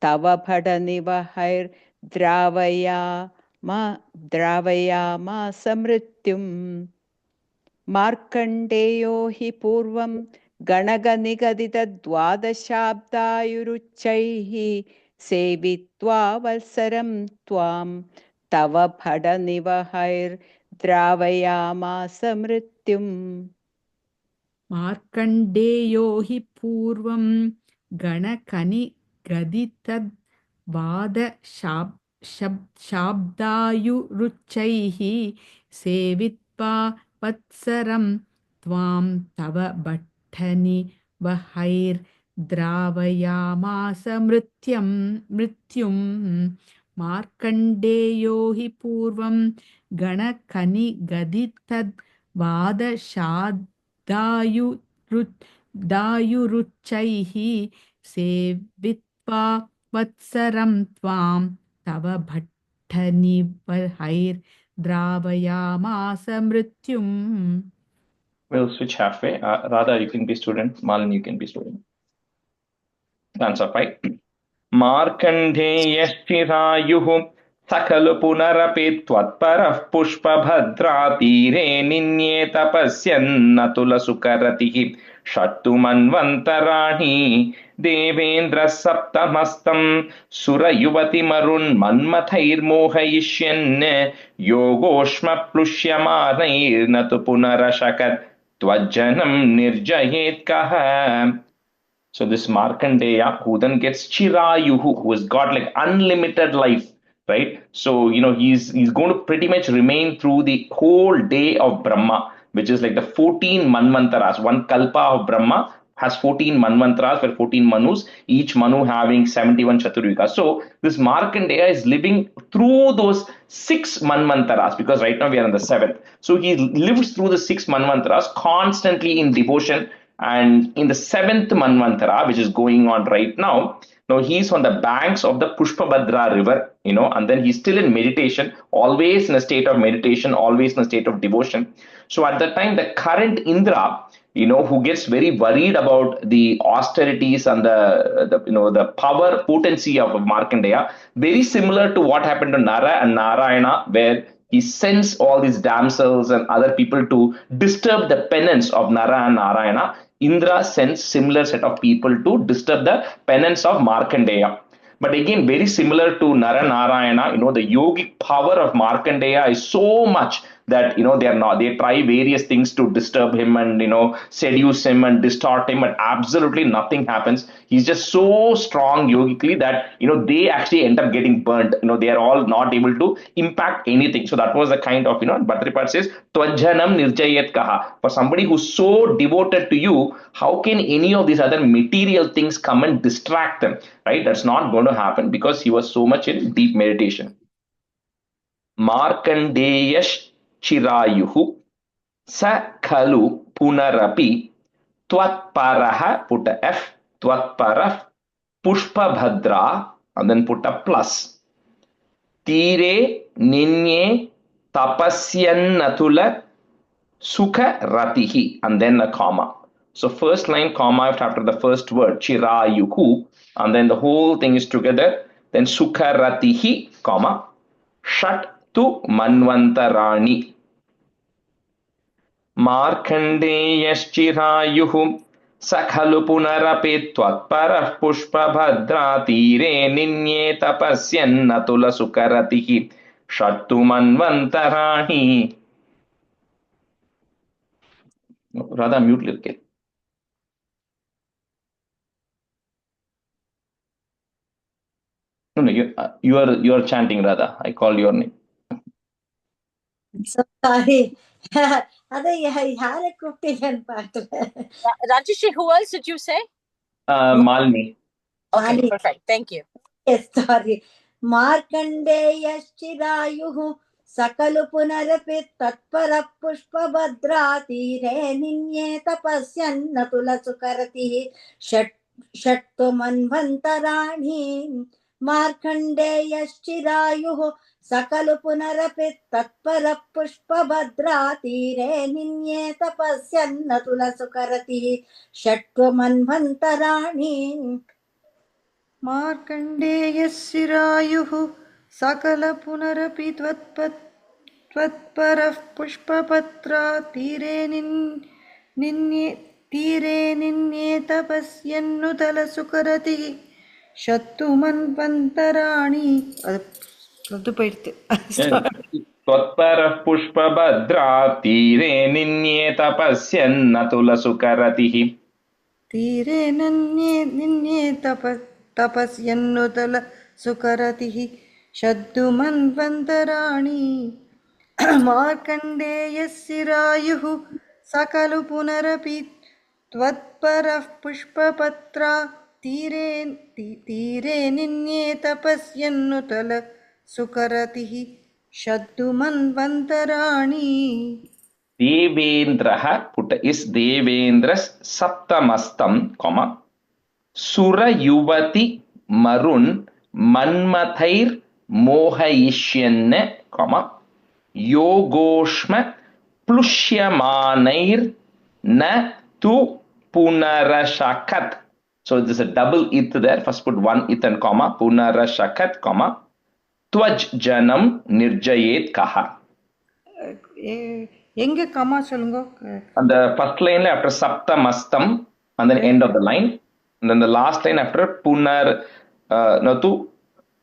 तव भटनिवहैर्द्रावयामास मृत्युम् मार्कण्डेयो हि पूर्वं गणकनिगदितद्वादशाब्दायुरुच्चैः सेवित्वा वत्सरं त्वां तव भटनिवहैर्द्रावयामास मृत्युम् मार्कण्डेयो हि पूर्वं गणकनिगदितवादशाब्दायुरुच्चैः सेवित्वा वत्सरं त्वां तव भट्टनिवहैर्द्रावयामास मृत्युम् मार्कण्डेयो हि पूर्वं गणकनिगदितवादशाब्दायुरुच्चैः सेवित्वा वत्सरं त्वां तव भट्टनिवहैर्द्रावयामास मृत्युम् We'll switch halfway. Radha, you can be student. Malin, you can be student. Answer 5. मार्कण्डेयश्चिरायुः सकलु पुनरपि त्वत्परः पुष्पभद्रातीरे निन्ये तपस्यन्नतुलसुकरतिः षट्तु मन्वन्तराणि देवेन्द्रः सप्तमस्तं सुरयुवतिमरुन्मन्मथैर्मोहयिष्यन् योगोष्मप्लुष्यमानैर्न तु पुनरशकत् त्वज्जनं निर्जयेत् कः. So this Markandeya, who then gets Chirayuhu, who has got like unlimited life, right? So he's going to pretty much remain through the whole day of Brahma, which is like the 14 Manvantaras. One Kalpa of Brahma has 14 Manvantaras, where 14 Manus, each Manu having 71 Chaturvikas. So this Markandeya is living through those 6 Manvantaras, because right now we are in the 7th. So he lives through the 6 Manvantaras constantly in devotion. And in the 7th Manvantara, which is going on right now, he's on the banks of the Pushpabhadra river, and then he's still in meditation, always in a state of meditation, always in a state of devotion. So at that time, the current Indra, who gets very worried about the austerities and the power potency of Markandeya, very similar to what happened to Nara and Narayana, where he sends all these damsels and other people to disturb the penance of Nara and Narayana. Indra sends similar set of people to disturb the penance of Markandeya. But again, very similar to Nara, the yogic power of Markandeya is so much that they try various things to disturb him and seduce him and distort him, but absolutely nothing happens. He's just so strong yogically that they actually end up getting burnt. They are all not able to impact anything. So that was the kind of Bhadrapad says Tvajjanam nirjayat kaha. For somebody who's so devoted to you, how can any of these other material things come and distract them? Right? That's not going to happen because he was so much in deep meditation. Markandeyash chirayuhu sa khalu punarapi twatparaha, put a F, twatparah pushpabhadra, and then put a plus. Tire ninye tapasyannatula sukha ratihi, and then a comma. So first line comma after the first word chirayuhu, and then the whole thing is together. Then sukha ratihi, comma, shat tu manvantarani. Markandeyaschirayuhu sakhalu punarapi twatparah pushpabhadra tire ninye tapasyannatula sukaratihi shattu manvantarani. Radha, mute little. No, you are chanting, Radha. I called your name. Sorry. Rajesh, who else did you say? Malini. Okay, perfect. Thank you. Yes, sorry. Markandeyaschirayuhu sakalu punarapi tatpara pushpabhadra tire ninye tapasyannatula sukaratihi shattu manvantarani. Markandeyaschirayuhu sakalu punarapi tatpara pushpabhadra tire ninye tapasyannatula sukaratihi shattu manvantarani. मार्कण्डेयस्यरायुः सकलपुनरपि त्वत्परः पुष्पपत्रा तीरे निन्ये तपस्यन्नुतलसुकरतिः शत्रुमन्वन्तराणि அது போயிடுது त्वत्परः पुष्पभद्रा तीरे निन्ये तपस्यन्नतुलसुकरतिः तीरे निन्ये तपस्यन्नुतल सुकरतिः शद्दुमन्वन्तराणि मार्कण्डेयस्यरायुः सकलु पुनरपि त्वत्परः पुष्पपत्रा तीरे निन्ये तपस्यन्नुतल सुकरतिः शद्दुमन्वन्तराणि. Devendraha, put is Devendras Saptamastam, comma, Sura Yuvati Marun Manmathair Mohayishyanne, comma, Yogoshma Plushyamanair Na Tu Punarashakat. So there's a double it there. First put one it and comma, Punarashakat, comma, Twaj Janam Nirjayet Kaha. எங்க கமா சொல்லுங்க. And the first line after Sapta Mastam, and then end of the line, and then the last line after Natu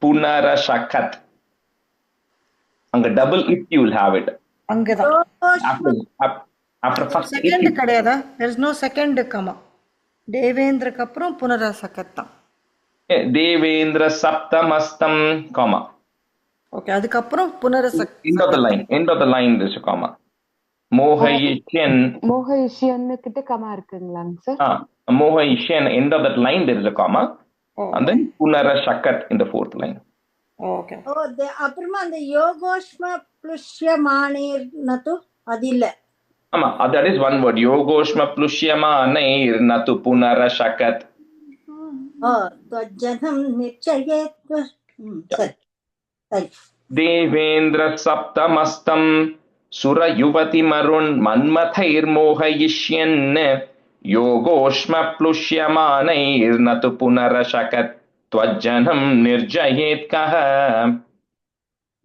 Punara Shakat. And the double it you will have it. அங்கதான். After first செகண்ட் கிடையாதா? There is no second comma. தேவேந்திரக்கு அப்புறம் புனரசகத் தான். Devendra Sapta Mastam, comma. Okay, அதுக்கு அப்புறம் புனரசக். End of the line there is a comma. Mohayishyan கிட்ட கமா இருக்குங்களாங்க sir? Mohayishyan, end of that line there is a comma. And then Punarashakat in the fourth line. Okay. அப்புறமா அந்த யோகோஷ்ம புஷ்யமானேர்னது அது இல்ல. ஆமா, that is one word. Yogoshma Plushyamanair Natu Punarashakat. त्वज्जनं निश्चयेत्. Devendra Saptamastam Sura Yuvati Marun Manmathair Mohayishyan Yogoshma Plushyamanair Natu Punarashakat Tvajjanam Nirjayet Kaha.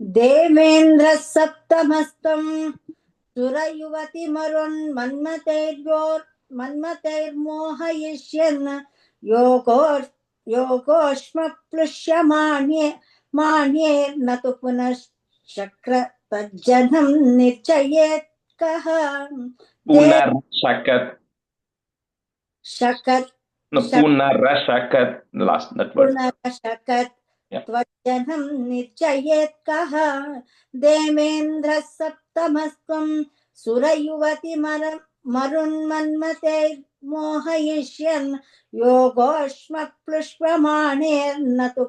देवेन्द्रः सप्तमस्तं सुरयुवतिमरुन्मन्मथैर्मोहयिष्यन् योगोष्मप्लुष्यमाण्ये माण्येर्न तु पुनः शक्र तज्जनं निर्जयेत् कः Punarashakat. शकत् No, punarashakat. The last that word. पुनरशकत् Yeah. त्वज्जनं निर्जयेत् कः देवेन्द्रः सप्तमस्त्वं सुरयुवतिमरुन्मन्मथैर्मोहयिष्यन् योगोष्मप्लुष्पमाणेर्न तु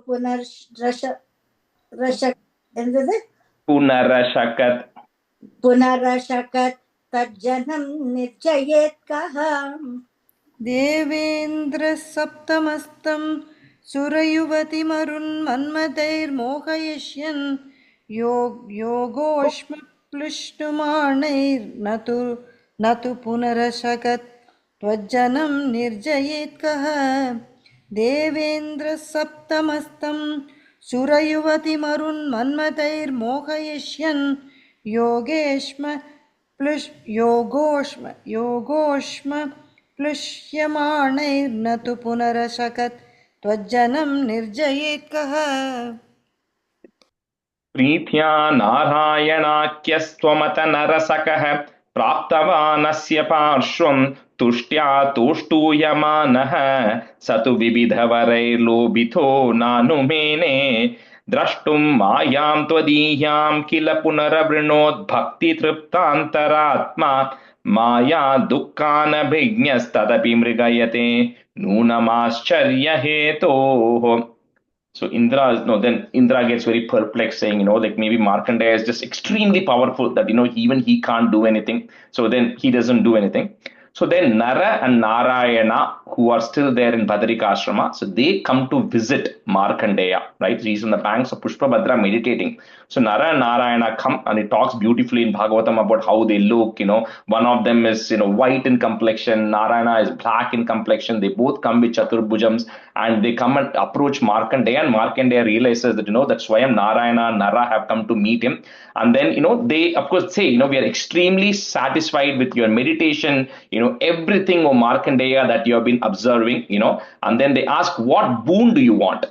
Punarashakat. पुनरशकत् तज्जनं निर्जयेत् कः देवेन्द्रः सप्तमस्तं सुरयुवतिमरुन्मन्मथैर्मोहयिष्यन् योगोष्मप्लुष्टुमाणैर्न तु पुनरशकत् त्वज्जनं निर्जयेत् कः देवेन्द्रः सप्तमस्तं सुरयुवतिमरुन्मन्मथैर्मोहयिष्यन् योगोष्म प्लुष्यमाणैर्न तु पुनरशकत् त्वज्जनं निर्जयेत् कः प्रीत्या नारायणाख्यस्त्वमत नरसकः प्राप्तवानस्य पार्श्वं तुष्ट्या तोष्टूयमानः स तु विविधवरैर्लोभितो नानुमेने द्रष्टुं मायां त्वदीयां किल पुनरवृणोद्भक्तितृप्तान्तरात्मा माया दुःखानभिज्ञस्तदपि मृगयते नूनमाश्चर्यहेतोः. So Indra, no, then Indra gets very perplexed, saying, like maybe Markandeya is just extremely powerful that, even he can't do anything. So then he doesn't do anything. So then Nara and Narayana, who are still there in Badarika Ashrama, so they come to visit Markandeya, right? So he's on the banks of Pushpabhadra meditating. So Nara and Narayana come, and it talks beautifully in Bhagavatam about how they look. One of them is, white in complexion. Narayana is black in complexion. They both come with Chaturbhujams, and they come and approach Markandeya, and Markandeya realizes that, that Swayam Narayana and Nara have come to meet him. And then, they of course say, we are extremely satisfied with your meditation, everything, O Markandeya, that you have been observing, and then they ask, what boon do you want?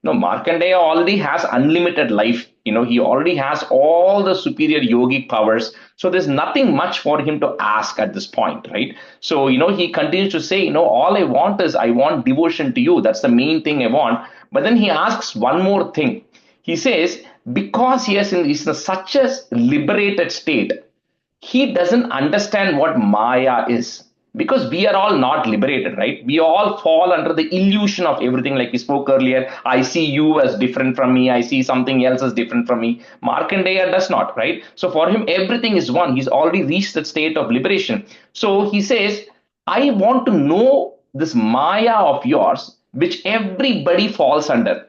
No, Markandeya already has unlimited life. He already has all the superior yogic powers. So there's nothing much for him to ask at this point, right? So, he continues to say, all I want is I want devotion to you. That's the main thing I want. But then he asks one more thing. He says, because he's in such a liberated state, he doesn't understand what Maya is, because we are all not liberated, right? We all fall under the illusion of everything, like we spoke earlier. I see you as different from me. I see something else as different from me. Markandeya does not, right? So for him, everything is one. He's already reached that state of liberation. So he says, I want to know this Maya of yours, which everybody falls under.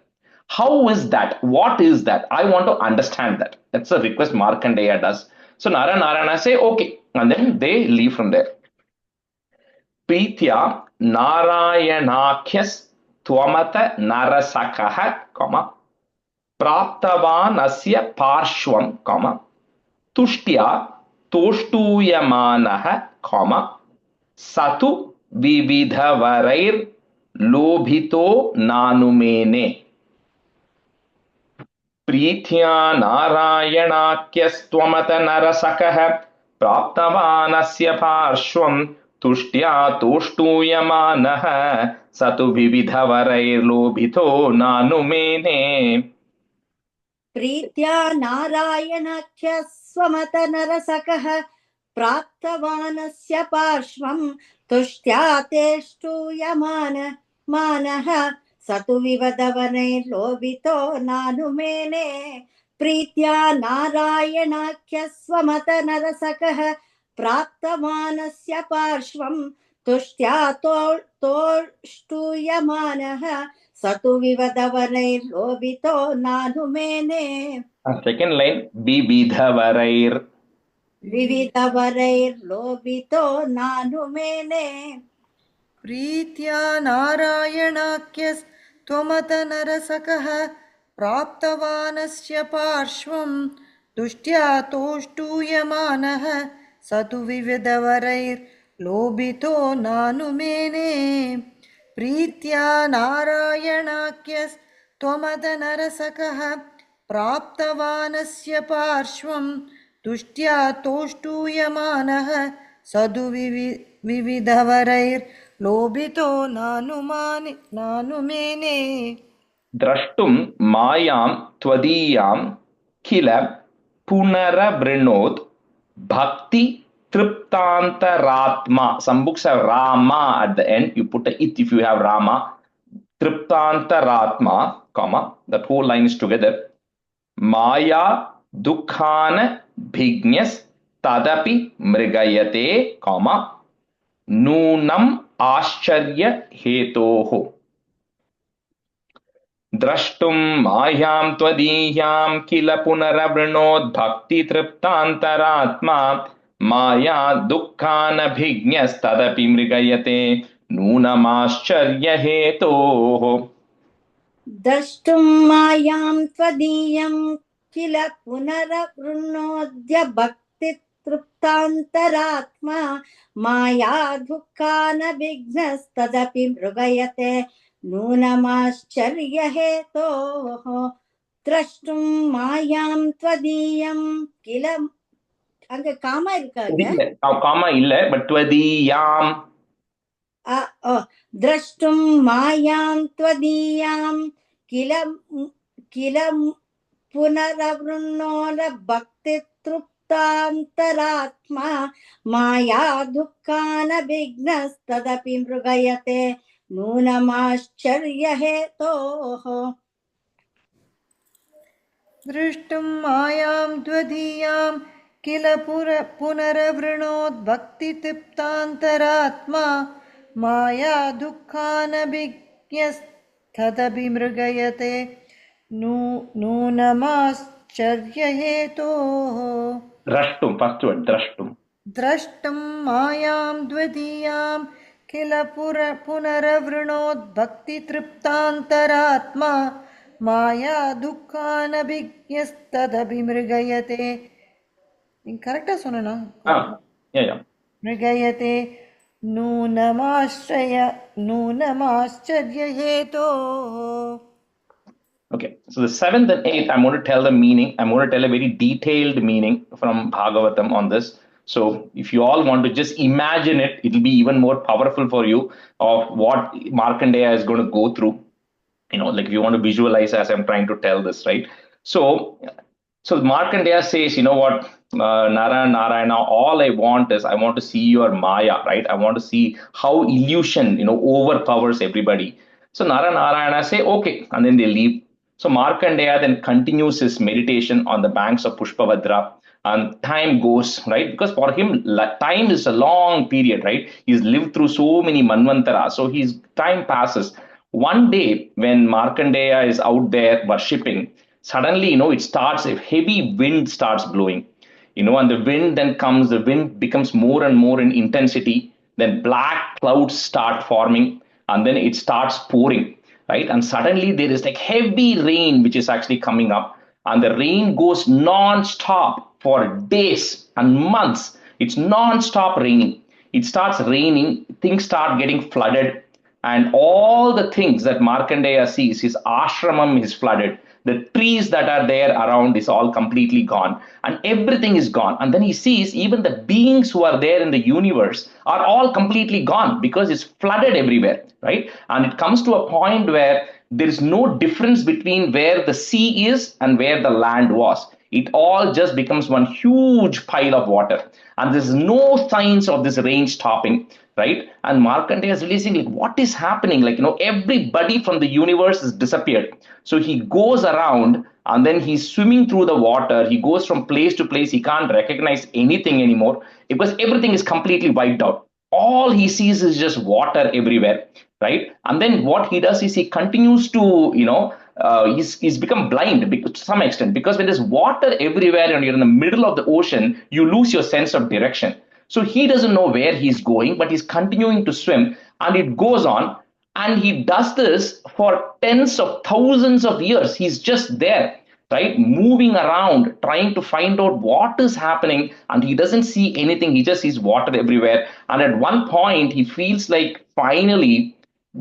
How is that? What is that? I want to understand that. That's a request Markandeya does. So Narayana say, okay. And then they leave from there. Pritya Narayanakyas Tvamata Narasakaha, Praptavan Asya Parshvam, Tushtya Toshtuyamanaha, Satu Vividhavarair Lobhito Nanumene. प्रीत्या नारायणाख्यस्त्वमत नरसकः प्राप्तवानस्य पार्श्वं तुष्ट्या तोष्टूयमानः स तु विविधवरैर्लोभितो नानुमेने. प्रीत्या नारायणाख्यस्त्वमत नरसकः प्राप्तवानस्य पार्श्वं तुष्ट्या तेष्टूयमानः स तु विविधवरैर्लोभितो नानुमेने. प्रीत्या नारायणाख्यस्त्वमत नरसकः प्राप्तवानस्य पार्श्वं तुष्ट्या तोष्टूयमानः स तु विविधवरैर्लोभितो नानुमेने. Second line, विविधवरैर्लोभितो नानुमेने. प्रीत्या नारायणाख्यस्त्वमत नरसकः प्राप्तवानस्य पार्श्वं तुष्ट्या तोष्टूयमानः स तु विविधवरैर्लोभितो नानुमेने प्रीत्या नारायणाख्यस्त्वमदनरसकः प्राप्तवानस्य पार्श्वं तुष्ट्या तोष्टूयमानः स तु विविधवरैर्लोभितो नानुमेने द्रष्टुं मायां त्वदीयां किल पुनरवृणोत् bhakti triptantaratma. Some books have Rama at the end. You put a it if you have Rama. Triptantaratma, comma, that whole line is together. Maya dukkhana bhignyas tadapi mrigayate, comma, nunam ascharya hetoho. द्रष्टुं मायां त्वदीयां किल पुनरवृणोद् भक्ति तृप्तान्तरात्मा माया दुःखानभिज्ञस्तदपि मृगयते नूनमाश्चर्यहेतोः. द्रष्टुं मायां त्वदीयं किल पुनरवृणोद्य भक्तितृप्तान्तरात्मा माया दुःखानभिघ्नस्तदपि मृगयते नूनमाश्चर्यहेतोः. द्रष्टुं मायां त्वदीयं किल அங்க காமா இருக்காங்க காமா இல்ல பட் त्वदीयां द्रष्टुं मायां त्वदीयां किल पुनरवृणोद भक्तितृप्तान्तरात्मा माया दुःखानभिघ्नस्तदपि मृगयते नूनमाश्चर्यहेतोः. दृष्टुं मायां त्वदीयां किल पुनरवृणोद्भक्तितृप्तान्तरात्मा माया दुःखानभिज्ञस्तदपि मृगयते नूनमाश्चर्यहेतोः. द्रष्टुं फर्स्ट वर्ड द्रष्टुं मायां त्वदीयां किल पुनरवृणोद्भक्तितृप्तान्तरात्मा माया दुःखानभिज्ञस्तदपि मृगयते. கரெக்டா சொன்னா मृगयते नूनमाश्चर्यहेतोः. Okay, so the 7th and 8th, I'm going to tell the meaning. I'm going to tell a very detailed meaning from Bhagavatam on this. So if you all want to just imagine it, it'll be even more powerful for you of what Markandeya is going to go through. You know, like if you want to visualize as I'm trying to tell this, right? So Markandeya says, you know what, Narayana, all I want is I want to see your Maya, right? I want to see how illusion, you know, overpowers everybody. So Narayana say, okay, and then they leave. So Markandeya then continues his meditation on the banks of Pushpavadra, and time goes, right? Because for him, time is a long period, right? He's lived through so many manvantaras, so his time passes. One day, when Markandeya is out there worshipping, suddenly, you know, it starts, a heavy wind starts blowing, you know, and the wind then comes, the wind becomes more and more in intensity, then black clouds start forming, and then it starts pouring, right? And suddenly there is like heavy rain which is actually coming up, and the rain goes non-stop for days and months. It's non-stop raining. It starts raining, things start getting flooded, and all the things that Markandeya sees, his ashramam is flooded. The trees that are there around is all completely gone, and everything is gone. And then he sees even the beings who are there in the universe are all completely gone because it's flooded everywhere, right? And it comes to a point where there is no difference between where the sea is and where the land was. It all just becomes one huge pile of water, and there's no signs of this rain stopping, right? And Markandeya is releasing, like, what is happening? Like, you know, everybody from the universe has disappeared. So he goes around, and then he's swimming through the water. He goes from place to place. He can't recognize anything anymore because everything is completely wiped out. All he sees is just water everywhere, right? And then what he does is he continues to, you know, he's become blind to some extent, because when there's water everywhere and you're in the middle of the ocean, you lose your sense of direction. So he doesn't know where he's going, but he's continuing to swim, and it goes on. And he does this for tens of thousands of years. He's just there, right? Moving around, trying to find out what is happening. And he doesn't see anything. He just sees water everywhere. And at one point, he feels like finally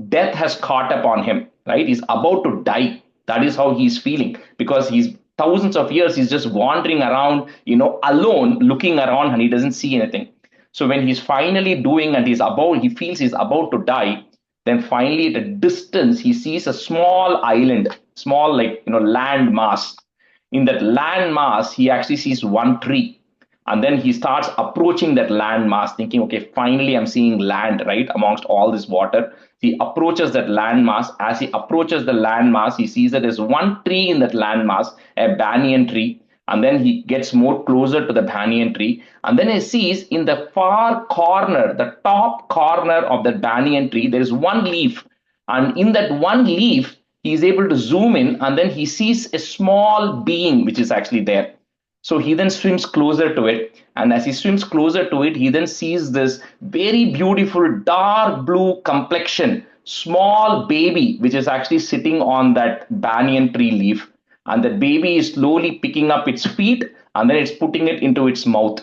death has caught up on him, right? He's about to die. That is how he's feeling, because he's thousands of years, he's just wandering around, alone, looking around, and he doesn't see anything. So when he's finally doing, and he feels he's about to die, then finally at a distance, he sees a small island, small, like, land mass. In that land mass, he actually sees one tree. And then he starts approaching that land mass, thinking, okay, finally I'm seeing land, right, amongst all this water. He approaches that land mass. As he approaches the land mass, he sees that there's one tree in that land mass, a banyan tree. And then he gets more closer to the banyan tree. And then he sees in the far corner, the top corner of the banyan tree, there is one leaf. And in that one leaf, he is able to zoom in, and then he sees a small being which is actually there. So he then swims closer to it. And as he swims closer to it, he then sees this very beautiful dark blue complexion, small baby, which is actually sitting on that banyan tree leaf. And the baby is slowly picking up its feet, and then it's putting it into its mouth.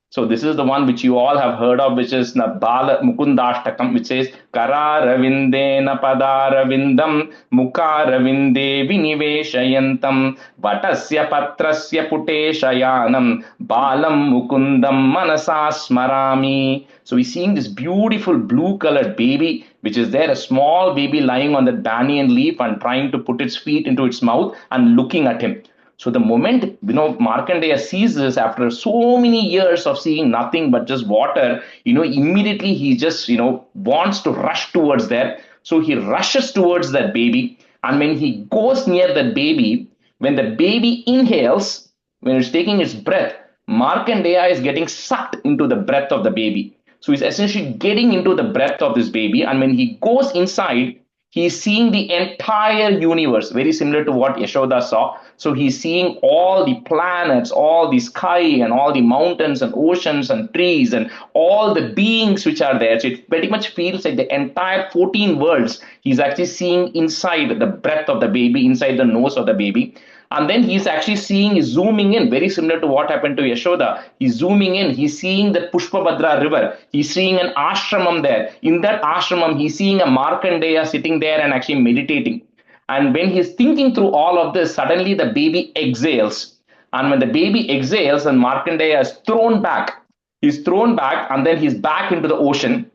So this is the one which you all have heard of, which is Bala Mukundashtakam, which says Kararavindena Padaravindam Mukaravinde Viniveshayantam Vatasya Patrasya Puteshayanam Balam Mukundam Manasa Smarami. So we're seeing this beautiful blue colored baby, which is there, a small baby lying on that banyan leaf and trying to put its feet into its mouth and looking at him. So the moment, Markandeya sees this after so many years of seeing nothing but just water, immediately he just, wants to rush towards there. So he rushes towards that baby. And when he goes near that baby, when the baby inhales, when it's taking its breath, Markandeya is getting sucked into the breath of the baby. So he's essentially getting into the breath of this baby. And when he goes inside, he's seeing the entire universe, very similar to what Yashoda saw. So he's seeing all the planets, all the sky, and all the mountains and oceans and trees and all the beings which are there. So it pretty much feels like the entire 14 worlds he's actually seeing inside the breath of the baby, inside the nose of the baby. And then he's actually zooming in, very similar to what happened to Yashoda. He's zooming in, he's seeing the Pushpabhadra river. He's seeing an ashramam there. In that ashramam, he's seeing a Markandeya sitting there and actually meditating. And when he's thinking through all of this, suddenly the baby exhales. And when the baby exhales, and Markandeya is thrown back. He's thrown back, and then he's back into the ocean.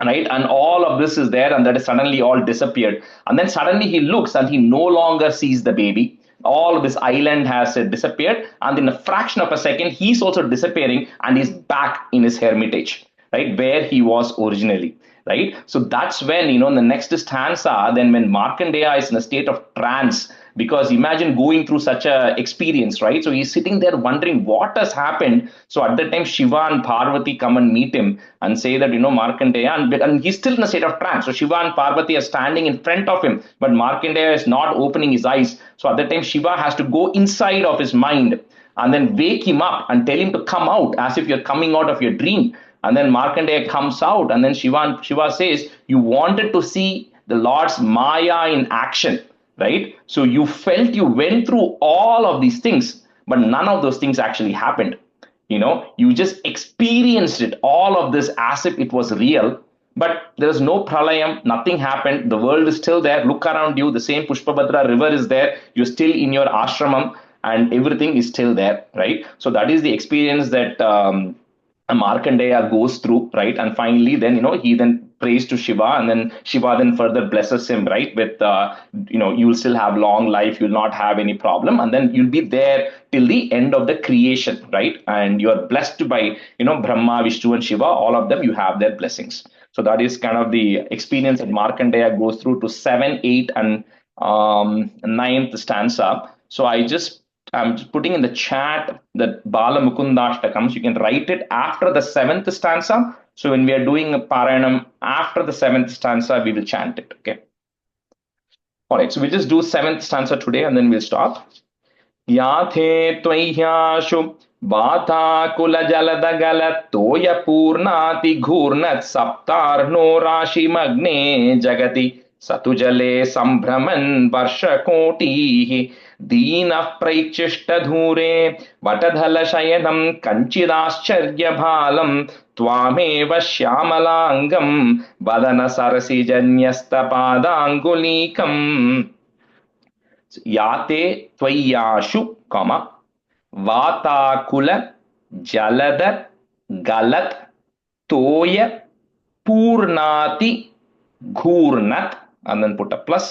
Right, and all of this is there, and that is suddenly all disappeared. And then suddenly he looks, and he no longer sees the baby. All of this island has disappeared, and in a fraction of a second, he's also disappearing, and he's back in his hermitage, right, where he was originally. Right, so that's when, in the next stanza, then when Markandeya is in a state of trance, because imagine going through such a experience, right? So he's sitting there wondering what has happened. So at that time, Shiva and Parvati come and meet him and say that, Markandeya, and he's still in a state of trance. So Shiva and Parvati are standing in front of him, but Markandeya is not opening his eyes. So at that time, Shiva has to go inside of his mind and then wake him up and tell him to come out, as if you're coming out of your dream. And then Markandeya comes out, and then Shiva says, you wanted to see the Lord's Maya in action, right? So you went through all of these things, but none of those things actually happened. You just experienced it, all of this, as if it was real. But there's no pralayam, nothing happened. The world is still there. Look around you, the same Pushpabhadra river is there. You're still in your ashramam, and everything is still there, right? So that is the experience that Markandeya goes through, right? And finally, then, he then prays to Shiva, and then Shiva then further blesses him, right? With, you'll still have long life, you'll not have any problem, and then you'll be there till the end of the creation, right? And you're blessed by, Brahma, Vishnu, and Shiva, all of them, you have their blessings. So that is kind of the experience that Markandeya goes through to 7, 8, and 9th stanza. So I'm just putting in the chat that Bala Mukundashtakam. So you can write it after the 7th stanza. So when we are doing a Parayanam after the 7th stanza, we will chant it. Okay. All right. So we'll just do 7th stanza today, and then we'll stop. Yathe tvahyashu Vata kula jaladagala toya purnati ghurnat saptar no rashi magne jagati सतुजले सम्भ्रमन् वर्षकोटिः दीनः प्रैचिष्टधूरे वटधलशयनं कञ्चिदाश्चर्यभालं त्वामेव श्यामलाङ्गं वदनसरसिजन्यस्तपादाङ्गुलीकम् याते त्वय्याशु वाताकुल जलद गलत् तोय पूर्णाति घूर्णत and then put a plus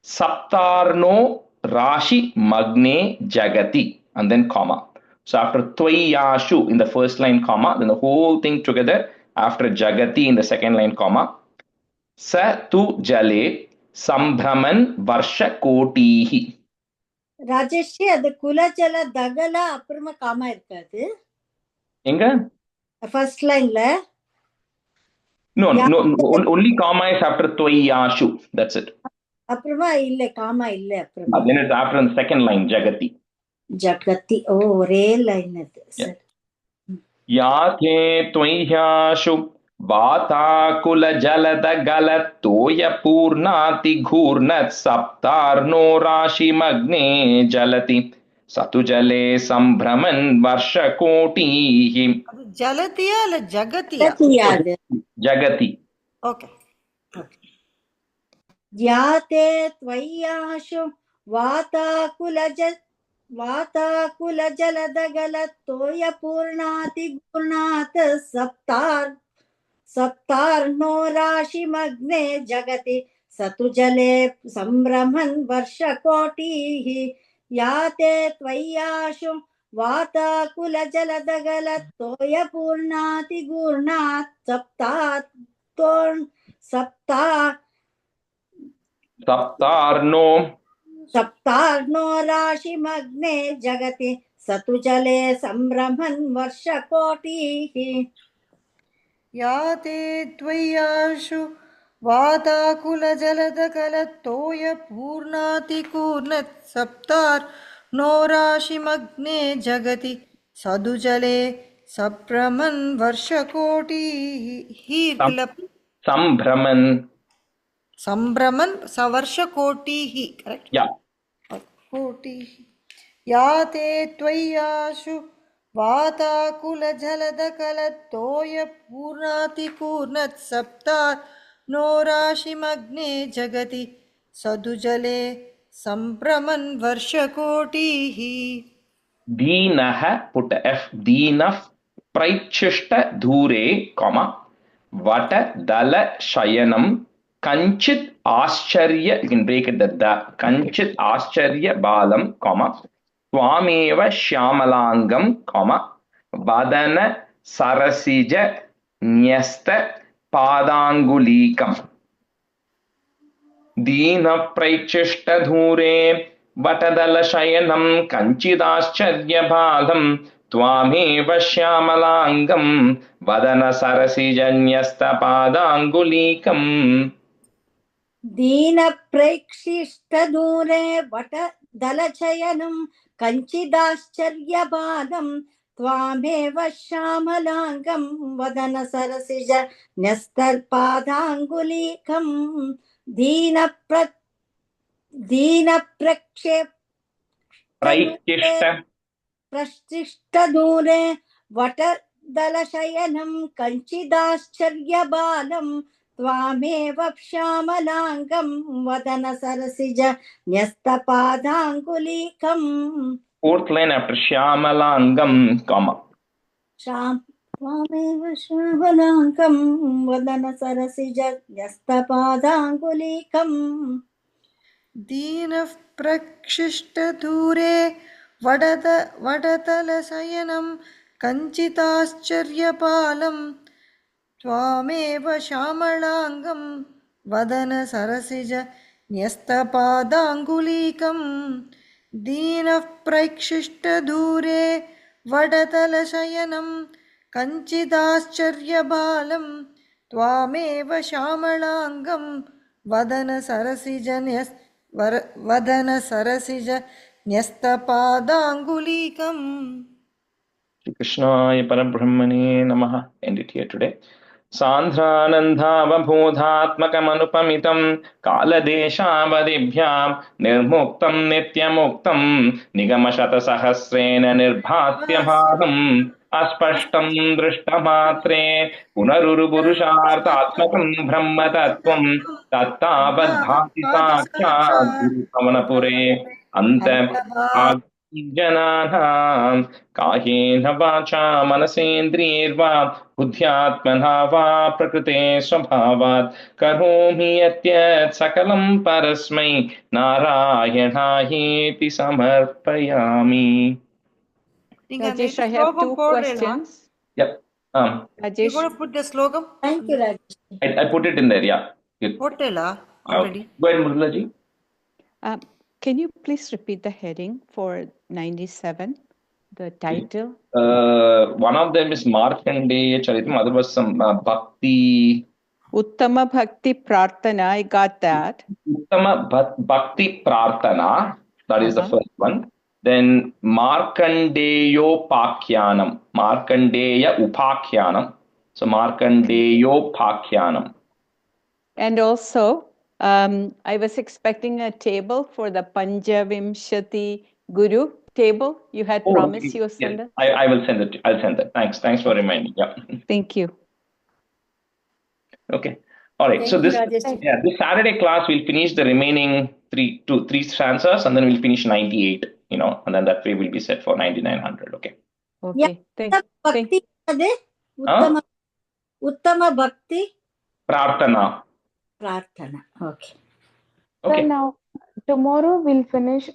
saptarno rashi magne jagati and then comma. So after tvayashu in the first line comma, then the whole thing together after jagati in the second line comma. Sa tu jale sambhraman varsha kotihi. Rajesh அது குலஜல தகல அப்புறமா காமா இருக்காது எங்க ஃபர்ஸ்ட் லைன்ல no only comma is after tvayashu, that's it. அப்புறமா இல்ல காமா இல்ல அப்புறமா Then it's after the second line jagati. ஜகத்தி ஓ ஒரே லைன் அது சரி याथे त्वय्याशु वाताकुल जलद गलत् तोय पूर्णाति घूर्णत् सप्तार्नो राशिमग्ने जलति सतु जले सम्भ्रमन् वर्षकोटिः. அது ஜலதியா இல்ல ஜகதியா? ஜகத்தியாது जगति. ஓகே. யாதே த்வய்யாஷு वाताकुल जलदगल तोय पूर्णाति गुणात् सप्तार्नो राशिमग्ने जगति सतु जले सम्भ्रमन् वर्षकोटिः याते त्वय्याशु वाताकुल जलदगल तोय पूर्णाति गुणात् सप्तार्नो राशिमग्ने जगति सतु जले सम्भ्रमन् वर्षकोटिः याते त्वय्याशु वाताकुलजलदकलत्तोय पूर्णाति कूर्णत् सप्तार्नो राशिमग्ने जगति सदुजले सभ्रमन् वर्षकोटिः सम्भ्रमन् सम्भ्रमन् सवर्षकोटिः करेक्ट yeah कोटिः याते त्वय्याशु वाताकुलजलदकलत्तोय पूर्णाति कूर्णत् सप्तार्नो राशिमग्ने जगति सदुजले सम्भ्रमन् वर्षकोटिः दीनः put f दीनः प्रैच्छिष्ट धूरे comma वट दल शयनम कंचित आश्चर्य, you can break it the Kanchit आश्चर्य बालम comma त्वामेव श्यामलांगम comma वदन सरसिज न्यस्त पादांगुलीकम दीन प्रैच्छिष्ट धूरे वटदल शयनम कंचिदाश्चर्य बालम त्वामेव श्यामलांगम वदन सरसिजन्यस्त पादांगुलीकम दीन प्रेक्षिष्ट दूरे वट दलचयनं कंचिदाश्चर्यबालं त्वामेव श्यामलांगं वदन सरसिज न्यस्तपादांगुलीकं दीन प्रक्षिष्ट दूरे what दलशयनं कंचिदाश्चर्यबालं त्वामेव श्यामलांगं Vadan सरसिज न्यस्तपादांगुलीकम्. Fourth line after श्यामलांगम comma त्वामेव श्यामलांगं वदन सरसिज न्यस्तपादांगुलीकम्. दीनः प्रक्षिष्टदूरे वडतलशयनं कञ्चिताश्चर्यपालं त्वामेव श्यामलांगं वदन सरसिज न्यस्तपादांगुलीकम्. दीनः प्रक्षिष्टदूरे वडतलशयनं कञ्चिदाश्चर्यबालं त्वामेव श्यामलांगं वदन सरसिज न्यस्तपादांगुलीकम्. Krishnaaya Parabrahmane Namaha. End it here today. सान्द्रानन्दावबोधात्मकमनुपमितं कालदेशावधिभ्यां निर्मुक्तं नित्यमुक्तं निगमशतसहस्रेण निर्भात्यभागम् अस्पष्टं दृष्टमात्रे पुनरुरुपुरुषार्थात्मकं ब्रह्मतत्त्वं तत्तावद्भाति साक्षात् गुरुपवनपुरे अन्त जनानां कायेन वाचा मनसेन्द्रियैर्वा बुद्ध्यात्मना वा प्रकृते स्वभावात् करोमि यद्यत् सकलं परस्मै नारायणायेति समर्पयामि. நீங்க அந்த Rajesh, இது I have ஸ்லோகம் two போடுறீங்களா? questions. Yep. You Rajesh, gonna put the slogam? Thank you, Rajesh. I put it in there. Yeah. போட்டேலா already? Go ahead, Murlaji. can you please repeat the heading for 97, the title? One of them is Markandeya Charitam. Other was some Bhakti. Uttama Bhakti Prarthana, I got that. Uttama Bhakti Prarthana. That is the first one. Then Markandeyopakhyanam. Markandeya Upakhyanam. So Markandeyopakhyanam. And also, I was expecting a table for the Panjavimshati Guru table. You had promised you would send Yes, us. I will send it. I'll send that. Thanks for reminding. Yeah. Thank you. Okay. All right. Thank So you, this Rajesh. this Saturday class we'll finish the remaining three stanzas, and then we'll finish 98. And then that way we'll be set for 9900. Okay. Okay. Thank Bhakti ade Uttama Bhakti Prarthana. Prarthana. Okay. So now tomorrow we'll finish,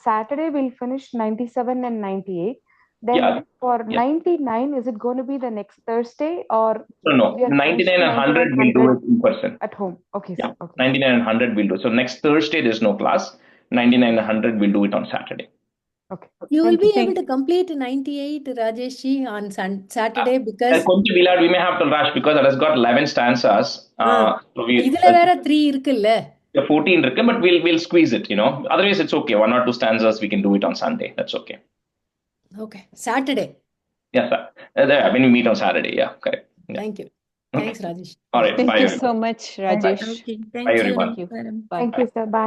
Saturday we'll finish 97 and 98. Then for 99, is it going to be the next Thursday or? No. we are 99 and 100 we'll do it in person. At home. Okay. Yeah. So, okay. 99 and 100 we'll do. So next Thursday there's no class. 99 and 100 we'll do it on Saturday. Okay. You will be Thank able to complete 98, Rajeshji, on Saturday because we may have to rush because that has got 11 stanzas. So இதுல வேற 3 இருக்குல்ல. 14 irukku, but we'll squeeze it, Otherwise it's okay. 1 or 2 stanzas we can do it on Sunday. That's okay. Okay. Saturday. Yes, sir. When we meet on Saturday, yeah, correct. Yeah. Thank you. Thanks, Rajesh. All right. Thank bye, you everyone. so much, Rajesh. Okay. Thank Bye, you. everyone. Thank you. Madam. Bye. Thank you, sir. Bye.